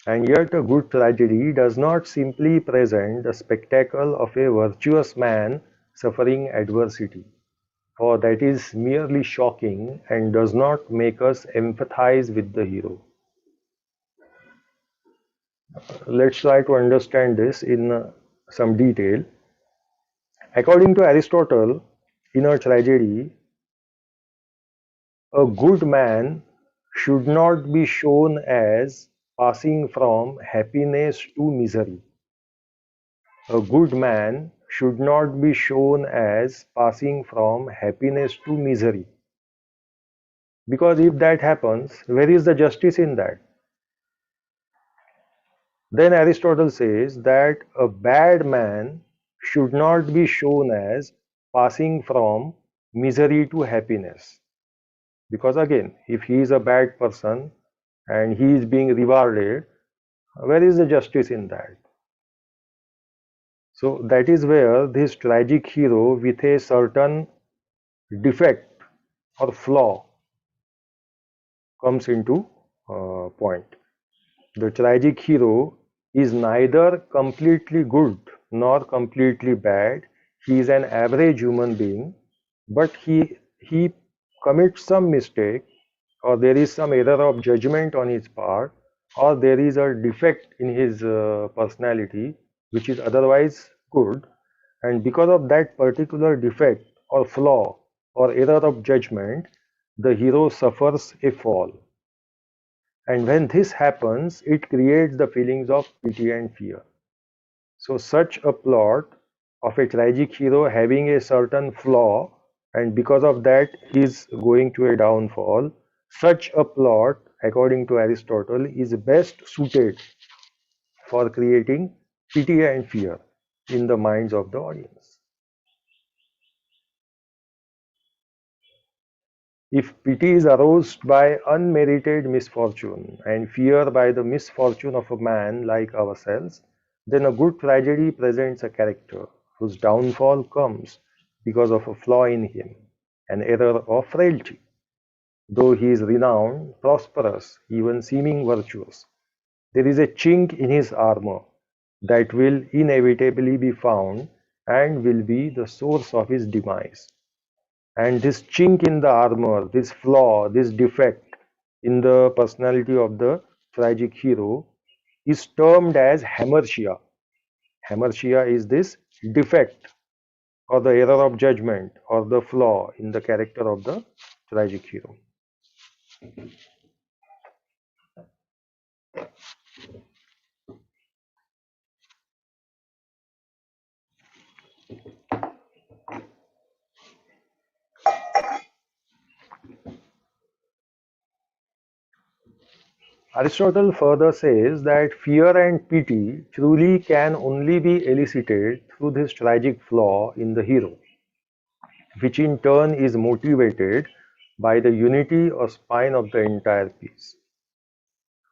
And yet a good tragedy does not simply present the spectacle of a virtuous man suffering adversity, for that is merely shocking and does not make us empathize with the hero. Let's try to understand this in some detail. According to Aristotle, in a tragedy, a good man should not be shown as passing from happiness to misery. A good man should not be shown as passing from happiness to misery. Because if that happens, where is the justice in that? Then Aristotle says that a bad man should not be shown as passing from misery to happiness. Because again, if he is a bad person and he is being rewarded, Where is the justice in that? So that is where this tragic hero with a certain defect or flaw comes into point. The tragic hero is neither completely good nor completely bad. He is an average human being, but he commits some mistake, or there is some error of judgment on his part, or there is a defect in his personality which is otherwise good, and because of that particular defect or flaw or error of judgment, the hero suffers a fall. And when this happens, it creates the feelings of pity and fear. So, such a plot of a tragic hero having a certain flaw, and because of that, he is going to a downfall, such a plot, according to Aristotle, is best suited for creating pity and fear in the minds of the audience. If pity is aroused by unmerited misfortune and fear by the misfortune of a man like ourselves, then a good tragedy presents a character whose downfall comes because of a flaw in him, an error or frailty. Though he is renowned, prosperous, even seeming virtuous, there is a chink in his armor that will inevitably be found and will be the source of his demise. And this chink in the armor, this flaw, this defect in the personality of the tragic hero is termed as hamartia. Hamartia is this defect or the error of judgment or the flaw in the character of the tragic hero. Aristotle further says that fear and pity truly can only be elicited through this tragic flaw in the hero, which in turn is motivated by the unity or spine of the entire piece.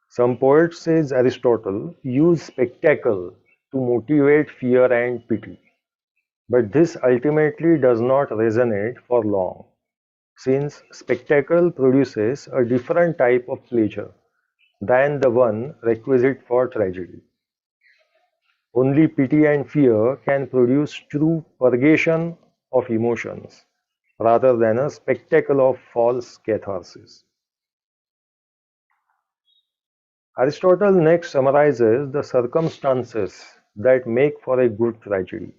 Some poets, says Aristotle, use spectacle to motivate fear and pity, but this ultimately does not resonate for long, since spectacle produces a different type of pleasure than the one requisite for tragedy. Only pity and fear can produce true purgation of emotions rather than a spectacle of false catharsis. Aristotle next summarizes the circumstances that make for a good tragedy.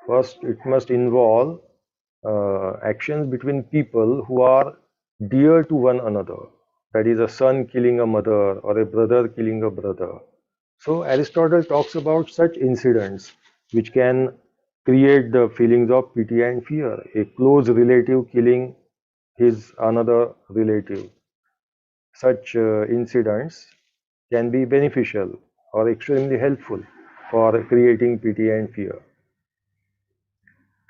First, it must involve actions between people who are dear to one another. That is, a son killing a mother or a brother killing a brother. So, Aristotle talks about such incidents which can create the feelings of pity and fear. A close relative killing his another relative. Such incidents can be beneficial or extremely helpful for creating pity and fear.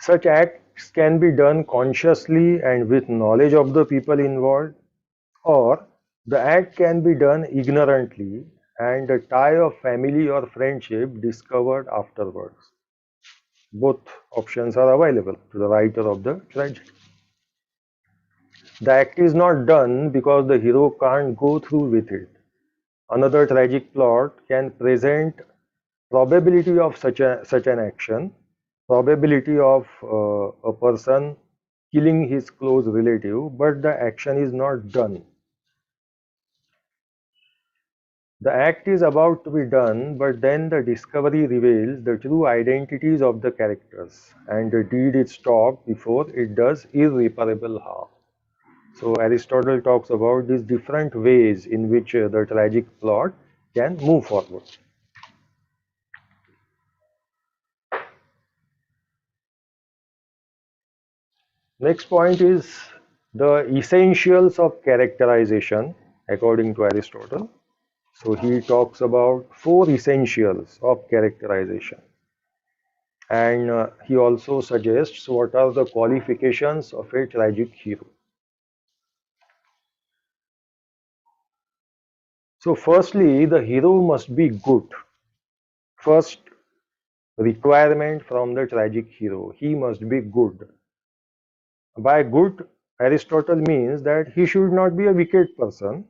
Such acts can be done consciously and with knowledge of the people involved, or the act can be done ignorantly and a tie of family or friendship discovered afterwards. Both options are available to the writer of the tragedy. The act is not done because the hero can't go through with it. Another tragic plot can present probability of such an action, probability of a person killing his close relative, but the action is not done. The act is about to be done, but then the discovery reveals the true identities of the characters, and the deed is stopped before it does irreparable harm. So Aristotle talks about these different ways in which the tragic plot can move forward. Next point is the essentials of characterization according to Aristotle. So he talks about four essentials of characterization. And he also suggests what are the qualifications of a tragic hero. So, firstly, the hero must be good. First requirement from the tragic hero, he must be good. By good, Aristotle means that he should not be a wicked person.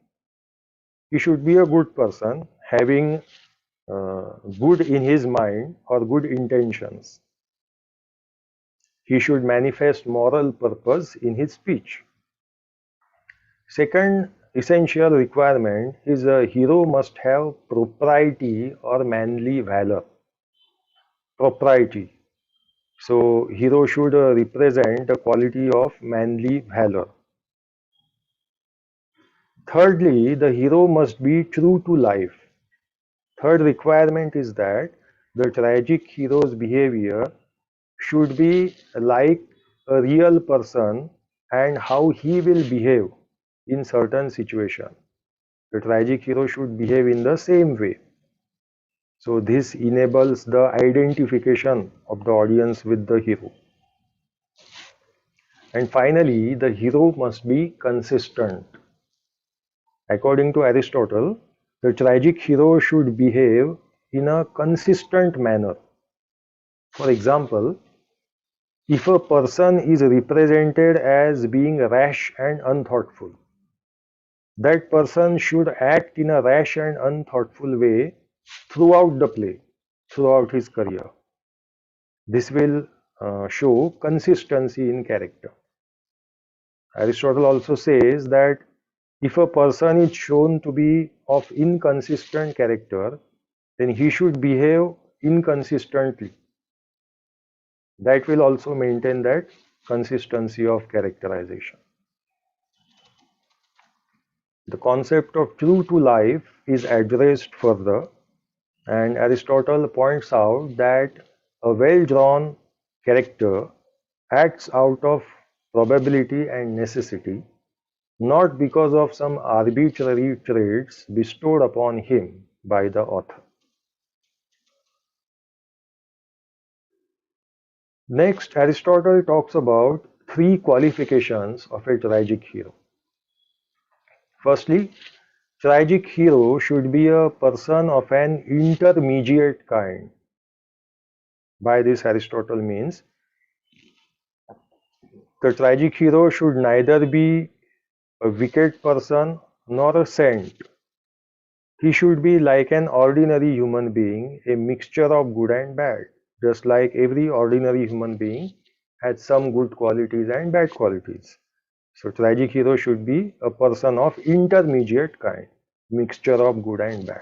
He should be a good person, having good in his mind or good intentions. He should manifest moral purpose in his speech. Second essential requirement is a hero must have propriety or manly valor. Propriety. So, hero should represent the quality of manly valor. Thirdly, the hero must be true to life. Third requirement is that the tragic hero's behavior should be like a real person and how he will behave in certain situation. The tragic hero should behave in the same way. So this enables the identification of the audience with the hero. And finally, the hero must be consistent. According to Aristotle, the tragic hero should behave in a consistent manner. For example, if a person is represented as being rash and unthoughtful, that person should act in a rash and unthoughtful way throughout the play, throughout his career. This will show consistency in character. Aristotle also says that if a person is shown to be of inconsistent character, then he should behave inconsistently. That will also maintain that consistency of characterization. The concept of true to life is addressed further, and Aristotle points out that a well-drawn character acts out of probability and necessity, not because of some arbitrary traits bestowed upon him by the author. Next, Aristotle talks about three qualifications of a tragic hero. Firstly, tragic hero should be a person of an intermediate kind. By this, Aristotle means the tragic hero should neither be a wicked person nor a saint. He should be like an ordinary human being, a mixture of good and bad, just like every ordinary human being has some good qualities and bad qualities. So, tragic hero should be a person of intermediate kind, mixture of good and bad.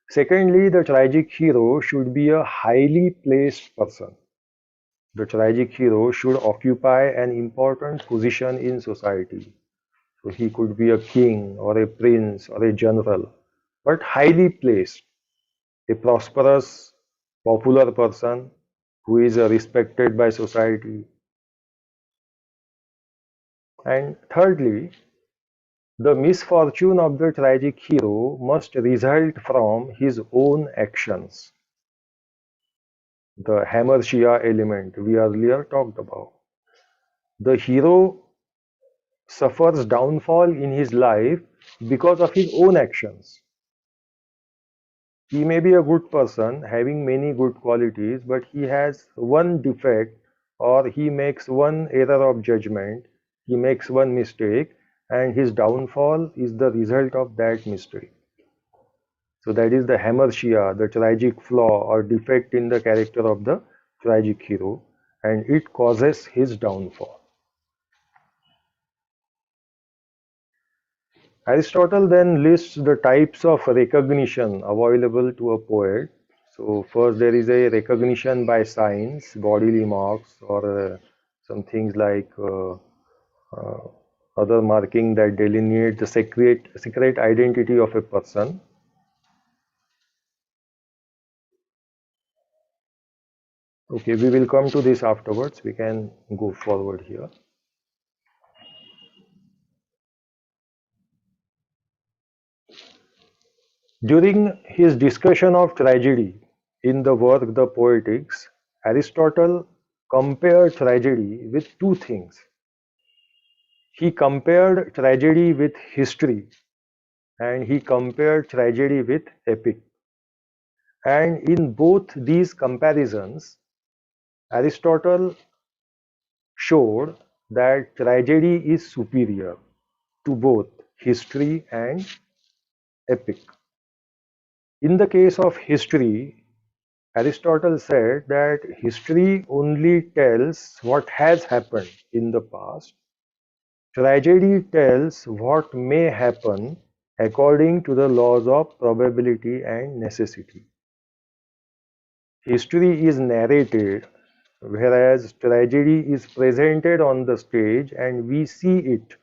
Secondly, the tragic hero should be a highly placed person. The tragic hero should occupy an important position in society. So he could be a king or a prince or a general, but highly placed, a prosperous, popular person who is respected by society. And thirdly, the misfortune of the tragic hero must result from his own actions. The Hamartia element we earlier talked about. The hero suffers downfall in his life because of his own actions. He may be a good person having many good qualities, but he has one defect or he makes one error of judgment, he makes one mistake, and his downfall is the result of that mistake. So that is the hamartia, the tragic flaw or defect in the character of the tragic hero, and it causes his downfall. Aristotle then lists the types of recognition available to a poet. So first there is a recognition by signs, bodily marks, or some things like uh, other marking that delineate the secret identity of a person. Okay, we will come to this afterwards. We can go forward here. During his discussion of tragedy in the work The Poetics, Aristotle compared tragedy with two things. He compared tragedy with history and he compared tragedy with epic. And in both these comparisons, Aristotle showed that tragedy is superior to both history and epic. In the case of history, Aristotle said that history only tells what has happened in the past. Tragedy tells what may happen according to the laws of probability and necessity. History is narrated, whereas tragedy is presented on the stage and we see it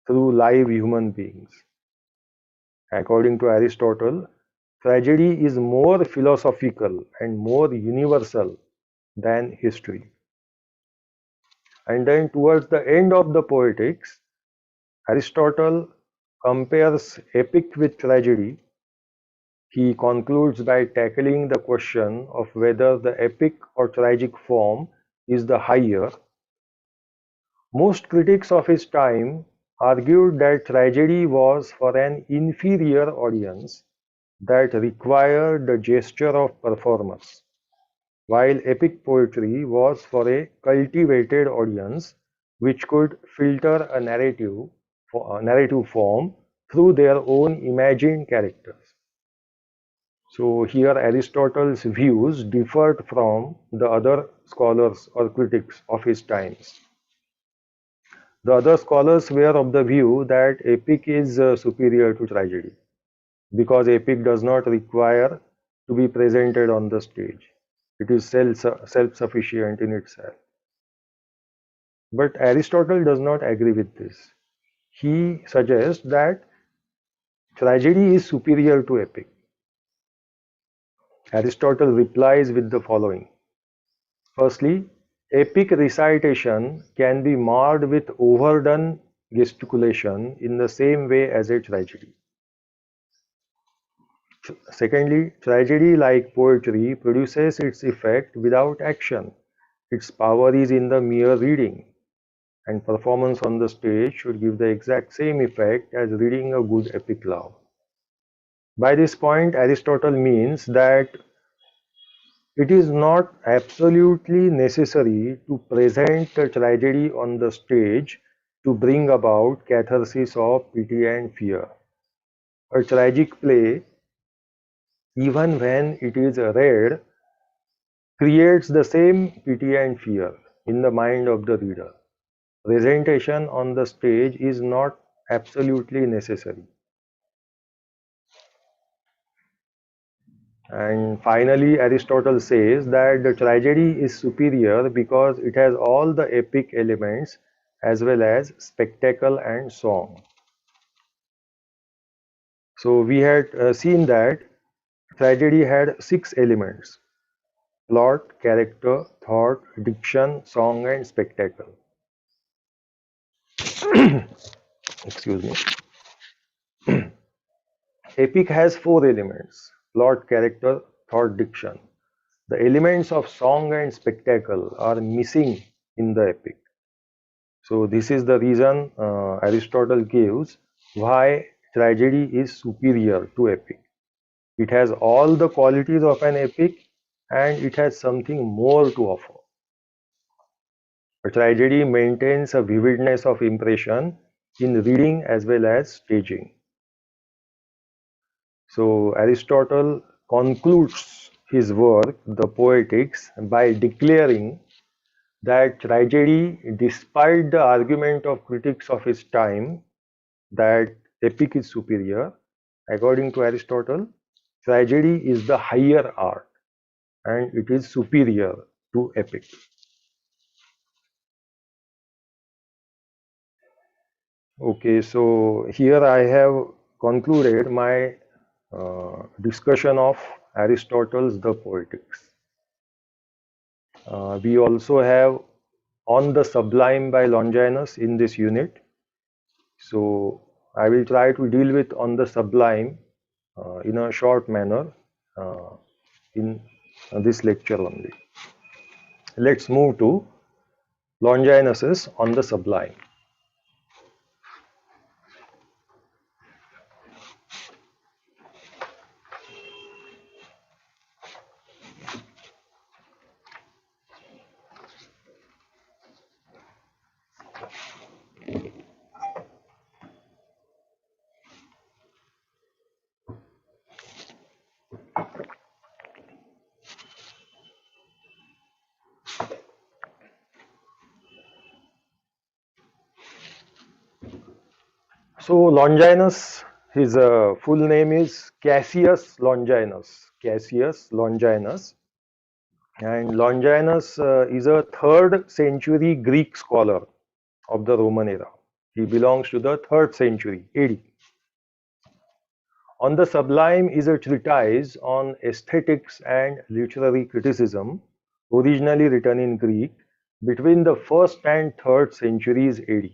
through live human beings. According to Aristotle, tragedy is more philosophical and more universal than history. And then towards the end of the Poetics, Aristotle compares epic with tragedy. He concludes by tackling the question of whether the epic or tragic form is the higher. Most critics of his time argued that tragedy was for an inferior audience that required the gesture of performers, while epic poetry was for a cultivated audience which could filter a narrative form through their own imagined characters. So here Aristotle's views differed from the other scholars or critics of his times. The other scholars were of the view that epic is superior to tragedy because epic does not require to be presented on the stage. It is self-sufficient in itself. But Aristotle does not agree with this. He suggests that tragedy is superior to epic. Aristotle replies with the following. Firstly, epic recitation can be marred with overdone gesticulation in the same way as a tragedy. Secondly, tragedy, like poetry, produces its effect without action. Its power is in the mere reading, and performance on the stage should give the exact same effect as reading a good epic love. By this point, Aristotle means that it is not absolutely necessary to present the tragedy on the stage to bring about catharsis of pity and fear. A tragic play, even when it is read, creates the same pity and fear in the mind of the reader. Presentation on the stage is not absolutely necessary. And finally, Aristotle says that the tragedy is superior because it has all the epic elements as well as spectacle and song. So we had seen that tragedy had 6 elements: plot, character, thought, diction, song, and spectacle. Excuse me. Epic has 4 elements: plot, character, thought, diction. The elements of song and spectacle are missing in the epic. So this is the reason Aristotle gives why tragedy is superior to epic. It has all the qualities of an epic and it has something more to offer. A tragedy maintains a vividness of impression in reading as well as staging. So Aristotle concludes his work, the Poetics, by declaring that tragedy, despite the argument of critics of his time that epic is superior, according to Aristotle, tragedy is the higher art and it is superior to epic. Okay, so here I have concluded my discussion of Aristotle's The Poetics. We also have On the Sublime by Longinus in this unit. So I will try to deal with On the Sublime in a short manner in this lecture only. Let's move to Longinus's On the Sublime. So Longinus, his full name is Cassius Longinus. Cassius Longinus. And Longinus is a 3rd century Greek scholar of the Roman era. He belongs to the 3rd century AD. On the Sublime is a treatise on aesthetics and literary criticism, originally written in Greek between the 1st and 3rd centuries AD.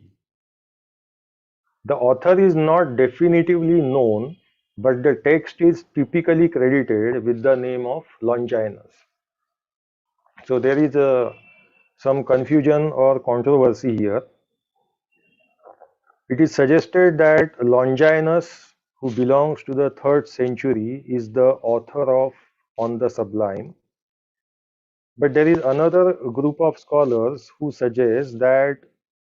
The author is not definitively known, but the text is typically credited with the name of Longinus. So there is some confusion or controversy here. It is suggested that Longinus, who belongs to the 3rd century, is the author of On the Sublime. But there is another group of scholars who suggest that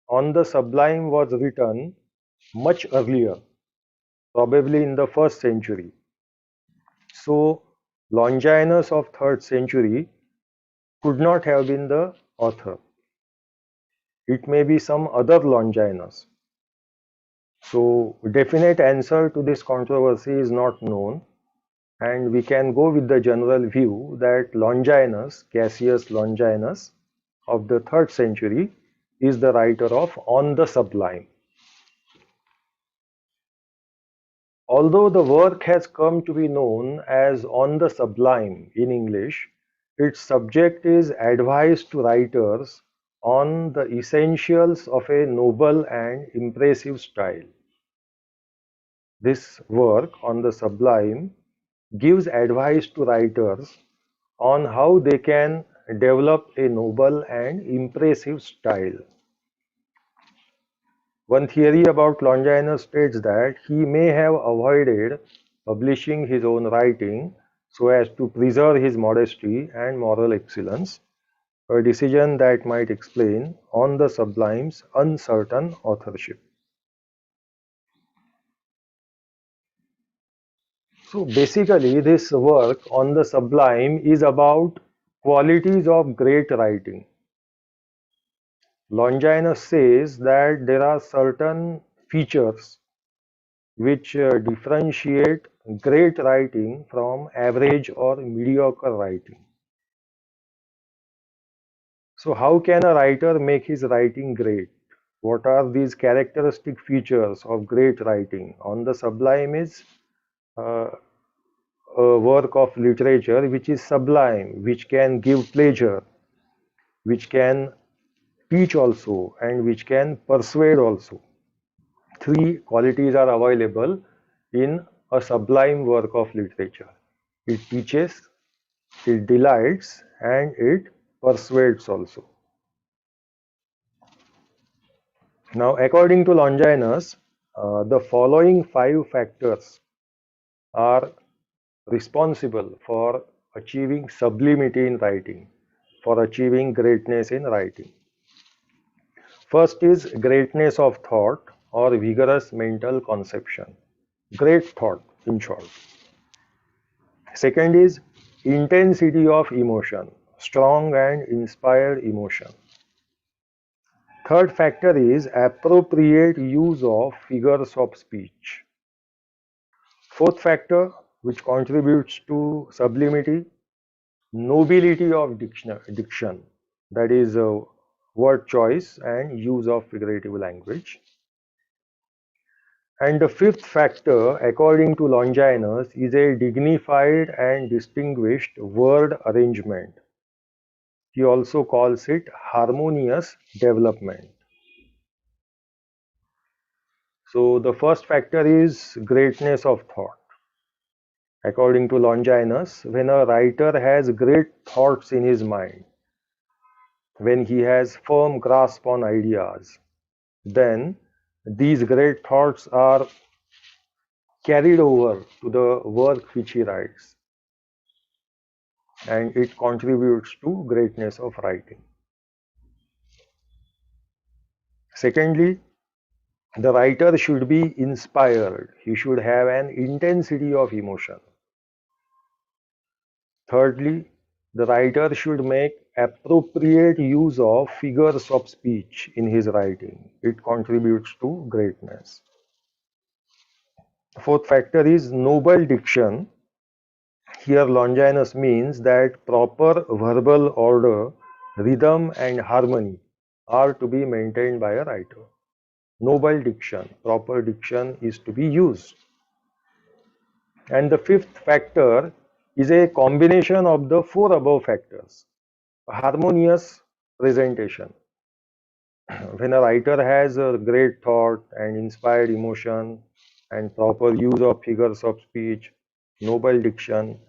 On the Sublime was written much earlier, probably in the 1st century. So Longinus of 3rd century could not have been the author. It may be some other Longinus. So definite answer to this controversy is not known, and we can go with the general view that Longinus, Cassius Longinus of the 3rd century, is the writer of On the Sublime. Although the work has come to be known as On the Sublime in English, its subject is advice to writers on the essentials of a noble and impressive style. This work on the Sublime gives advice to writers on how they can develop a noble and impressive style. One theory about Longinus states that he may have avoided publishing his own writing so as to preserve his modesty and moral excellence, a decision that might explain On the Sublime's uncertain authorship. So basically, this work on the Sublime is about qualities of great writing. Longinus says that there are certain features which differentiate great writing from average or mediocre writing. So how can a writer make his writing great? What are these characteristic features of great writing? On the Sublime is uh, a work of literature which is sublime, which can give pleasure, which can teach also, and which can persuade also. 3 qualities are available in a sublime work of literature. It teaches, it delights, and it persuades also. Now, according to Longinus, the following 5 factors are responsible for achieving sublimity in writing, for achieving greatness in writing. First is greatness of thought or vigorous mental conception. Great thought, in short. Second is intensity of emotion, strong and inspired emotion. Third factor is appropriate use of figures of speech. Fourth factor, which contributes to sublimity, nobility of diction, that is word choice and use of figurative language. And the fifth factor, according to Longinus, is a dignified and distinguished word arrangement. He also calls it harmonious development. So the first factor is greatness of thought. According to Longinus, when a writer has great thoughts in his mind, when he has firm grasp on ideas, then these great thoughts are carried over to the work which he writes, and it contributes to greatness of writing. Secondly, the writer should be inspired. He should have an intensity of emotion. Thirdly, the writer should make appropriate use of figures of speech in his writing. It contributes to greatness. Fourth factor is noble diction. Here, Longinus means that proper verbal order, rhythm, and harmony are to be maintained by a writer. Noble diction, proper diction is to be used. And the fifth factor is a combination of the four above factors. Harmonious presentation. When a writer has a great thought and inspired emotion and proper use of figures of speech, noble diction,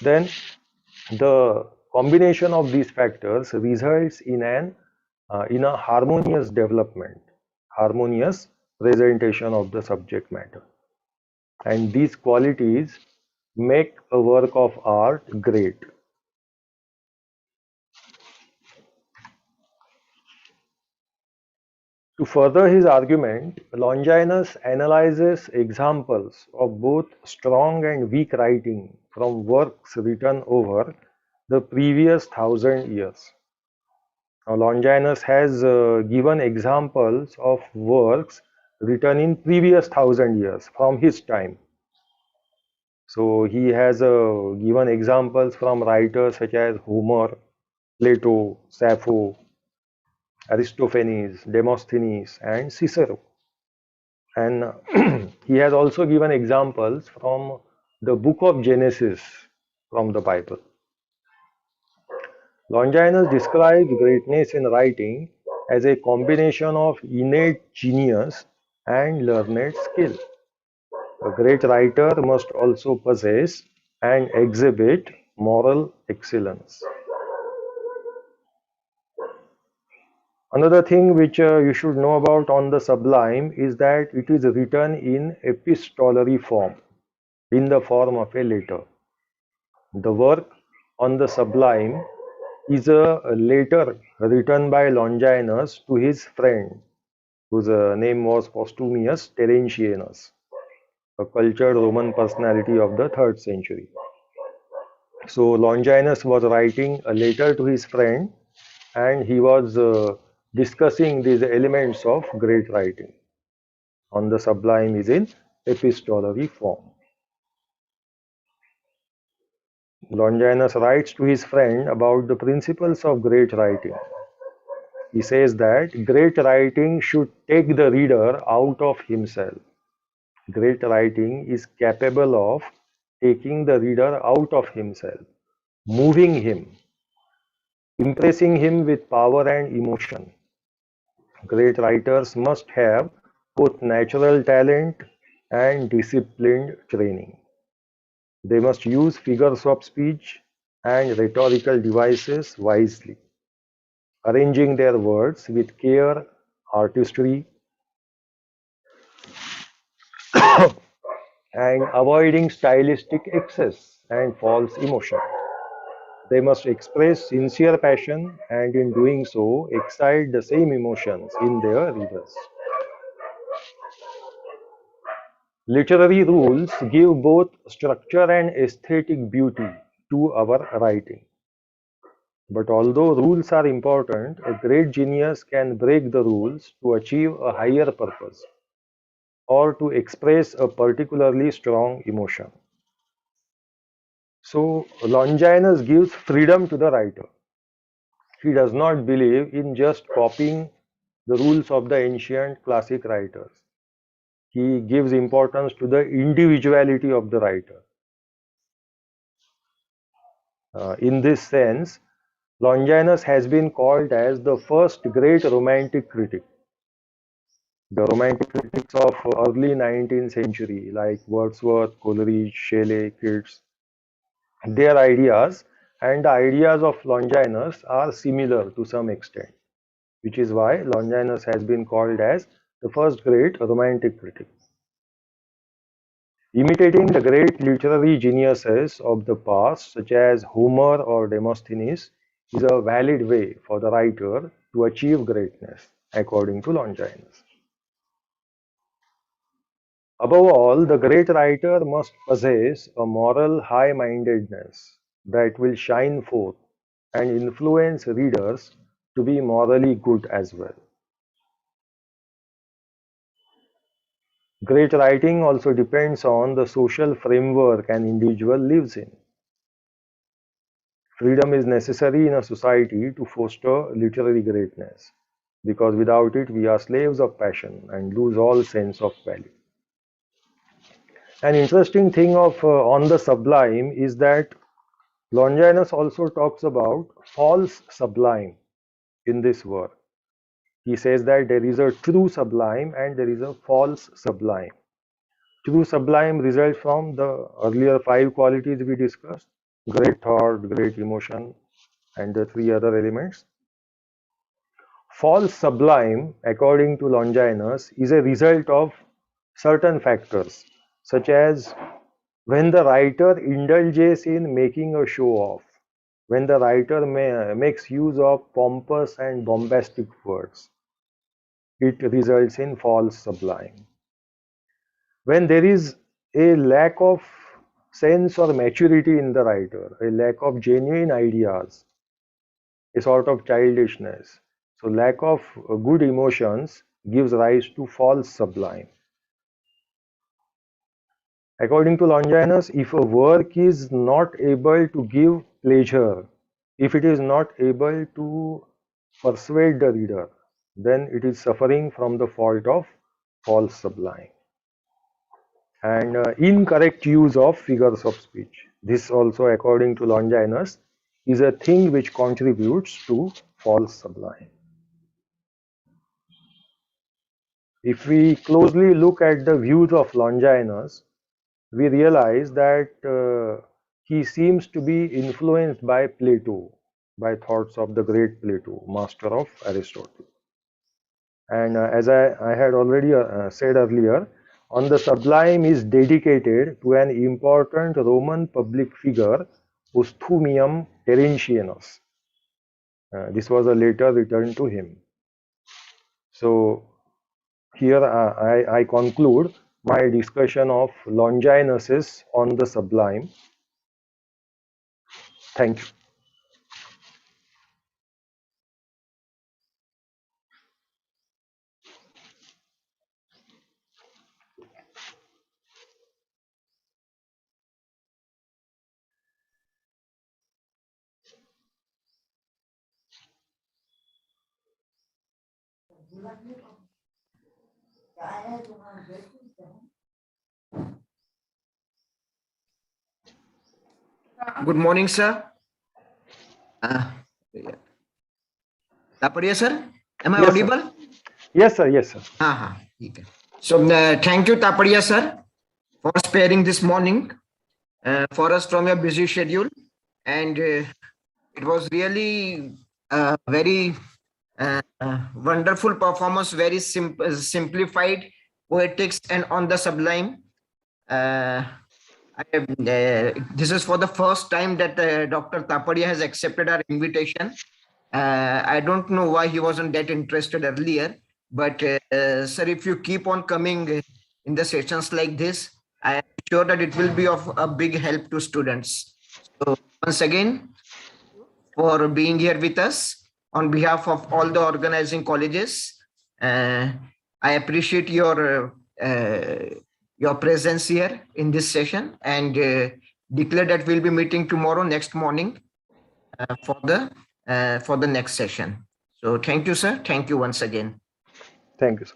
then the combination of these factors results in a harmonious development, harmonious presentation of the subject matter. And these qualities make a work of art great. To further his argument, Longinus analyzes examples of both strong and weak writing from works written over the previous 1,000 years. Now, Longinus has given examples of works written in previous 1,000 years from his time. So he has given examples from writers such as Homer, Plato, Sappho, Aristophanes, Demosthenes, and Cicero. And he has also given examples from the book of Genesis from the Bible. Longinus describes greatness in writing as a combination of innate genius and learned skill. A great writer must also possess and exhibit moral excellence. Another thing which you should know about on the Sublime is that it is written in epistolary form, in the form of a letter. The work on the Sublime is a letter written by Longinus to his friend, whose name was Postumius Terentianus, a cultured Roman personality of the 3rd century. So Longinus was writing a letter to his friend and he was discussing these elements of great writing. On the Sublime is in epistolary form. Longinus writes to his friend about the principles of great writing. He says that great writing should take the reader out of himself. Great writing is capable of taking the reader out of himself, moving him, impressing him with power and emotion. Great writers must have both natural talent and disciplined training. They must use figures of speech and rhetorical devices wisely, arranging their words with care, artistry, and avoiding stylistic excess and false emotion. They must express sincere passion and in doing so excite the same emotions in their readers. Literary rules give both structure and aesthetic beauty to our writing. But although rules are important, a great genius can break the rules to achieve a higher purpose or to express a particularly strong emotion. So Longinus gives freedom to the writer. He does not believe in just copying the rules of the ancient classic writers. He gives importance to the individuality of the writer. In this sense, Longinus has been called as the first great romantic critic. The romantic critics of early 19th century like Wordsworth, Coleridge, Shelley, Keats, their ideas and the ideas of Longinus are similar to some extent, which is why Longinus has been called as the first great romantic critic. Imitating the great literary geniuses of the past, such as Homer or Demosthenes, is a valid way for the writer to achieve greatness, according to Longinus. Above all, the great writer must possess a moral high-mindedness that will shine forth and influence readers to be morally good as well. Great writing also depends on the social framework an individual lives in. Freedom is necessary in a society to foster literary greatness, because without it we are slaves of passion and lose all sense of value. An interesting thing of on the Sublime is that Longinus also talks about false sublime in this work. He says that there is a true sublime and there is a false sublime. True sublime results from the earlier five qualities we discussed: great thought, great emotion, and the three other elements. False sublime, according to Longinus, is a result of certain factors, such as when the writer indulges in making a show off, when the writer makes use of pompous and bombastic words, it results in false sublime. When there is a lack of sense or maturity in the writer, a lack of genuine ideas, a sort of childishness, so lack of good emotions gives rise to false sublime. According to Longinus, if a work is not able to give pleasure, if it is not able to persuade the reader, then it is suffering from the fault of false sublime. And incorrect use of figures of speech. This also, according to Longinus, is a thing which contributes to false sublime. If we closely look at the views of Longinus, we realize that he seems to be influenced by Plato, by thoughts of the great Plato, master of Aristotle. And as I had already said earlier, on the Sublime is dedicated to an important Roman public figure, Posthumium Terentianus. This was a letter written to him. So here I conclude my discussion of Longinus on the Sublime. Thank you. Good morning, sir. Tapadia, sir. Am I Yes, audible? sir. Yes, sir. Yes, sir. So thank you, Tapadia, sir, for sparing this morning for us from your busy schedule. And it was really very wonderful performance, very simplified poetics and on the sublime. This is for the first time that Dr. Tapadia has accepted our invitation. I don't know why he wasn't that interested earlier, but sir, if you keep on coming in the sessions like this, I am sure that it will be of a big help to students. So once again, for being here with us on behalf of all the organizing colleges, I appreciate your presence here in this session, and declare that we'll be meeting tomorrow next morning for the next session. So thank you, sir. Thank you once again. Thank you, sir.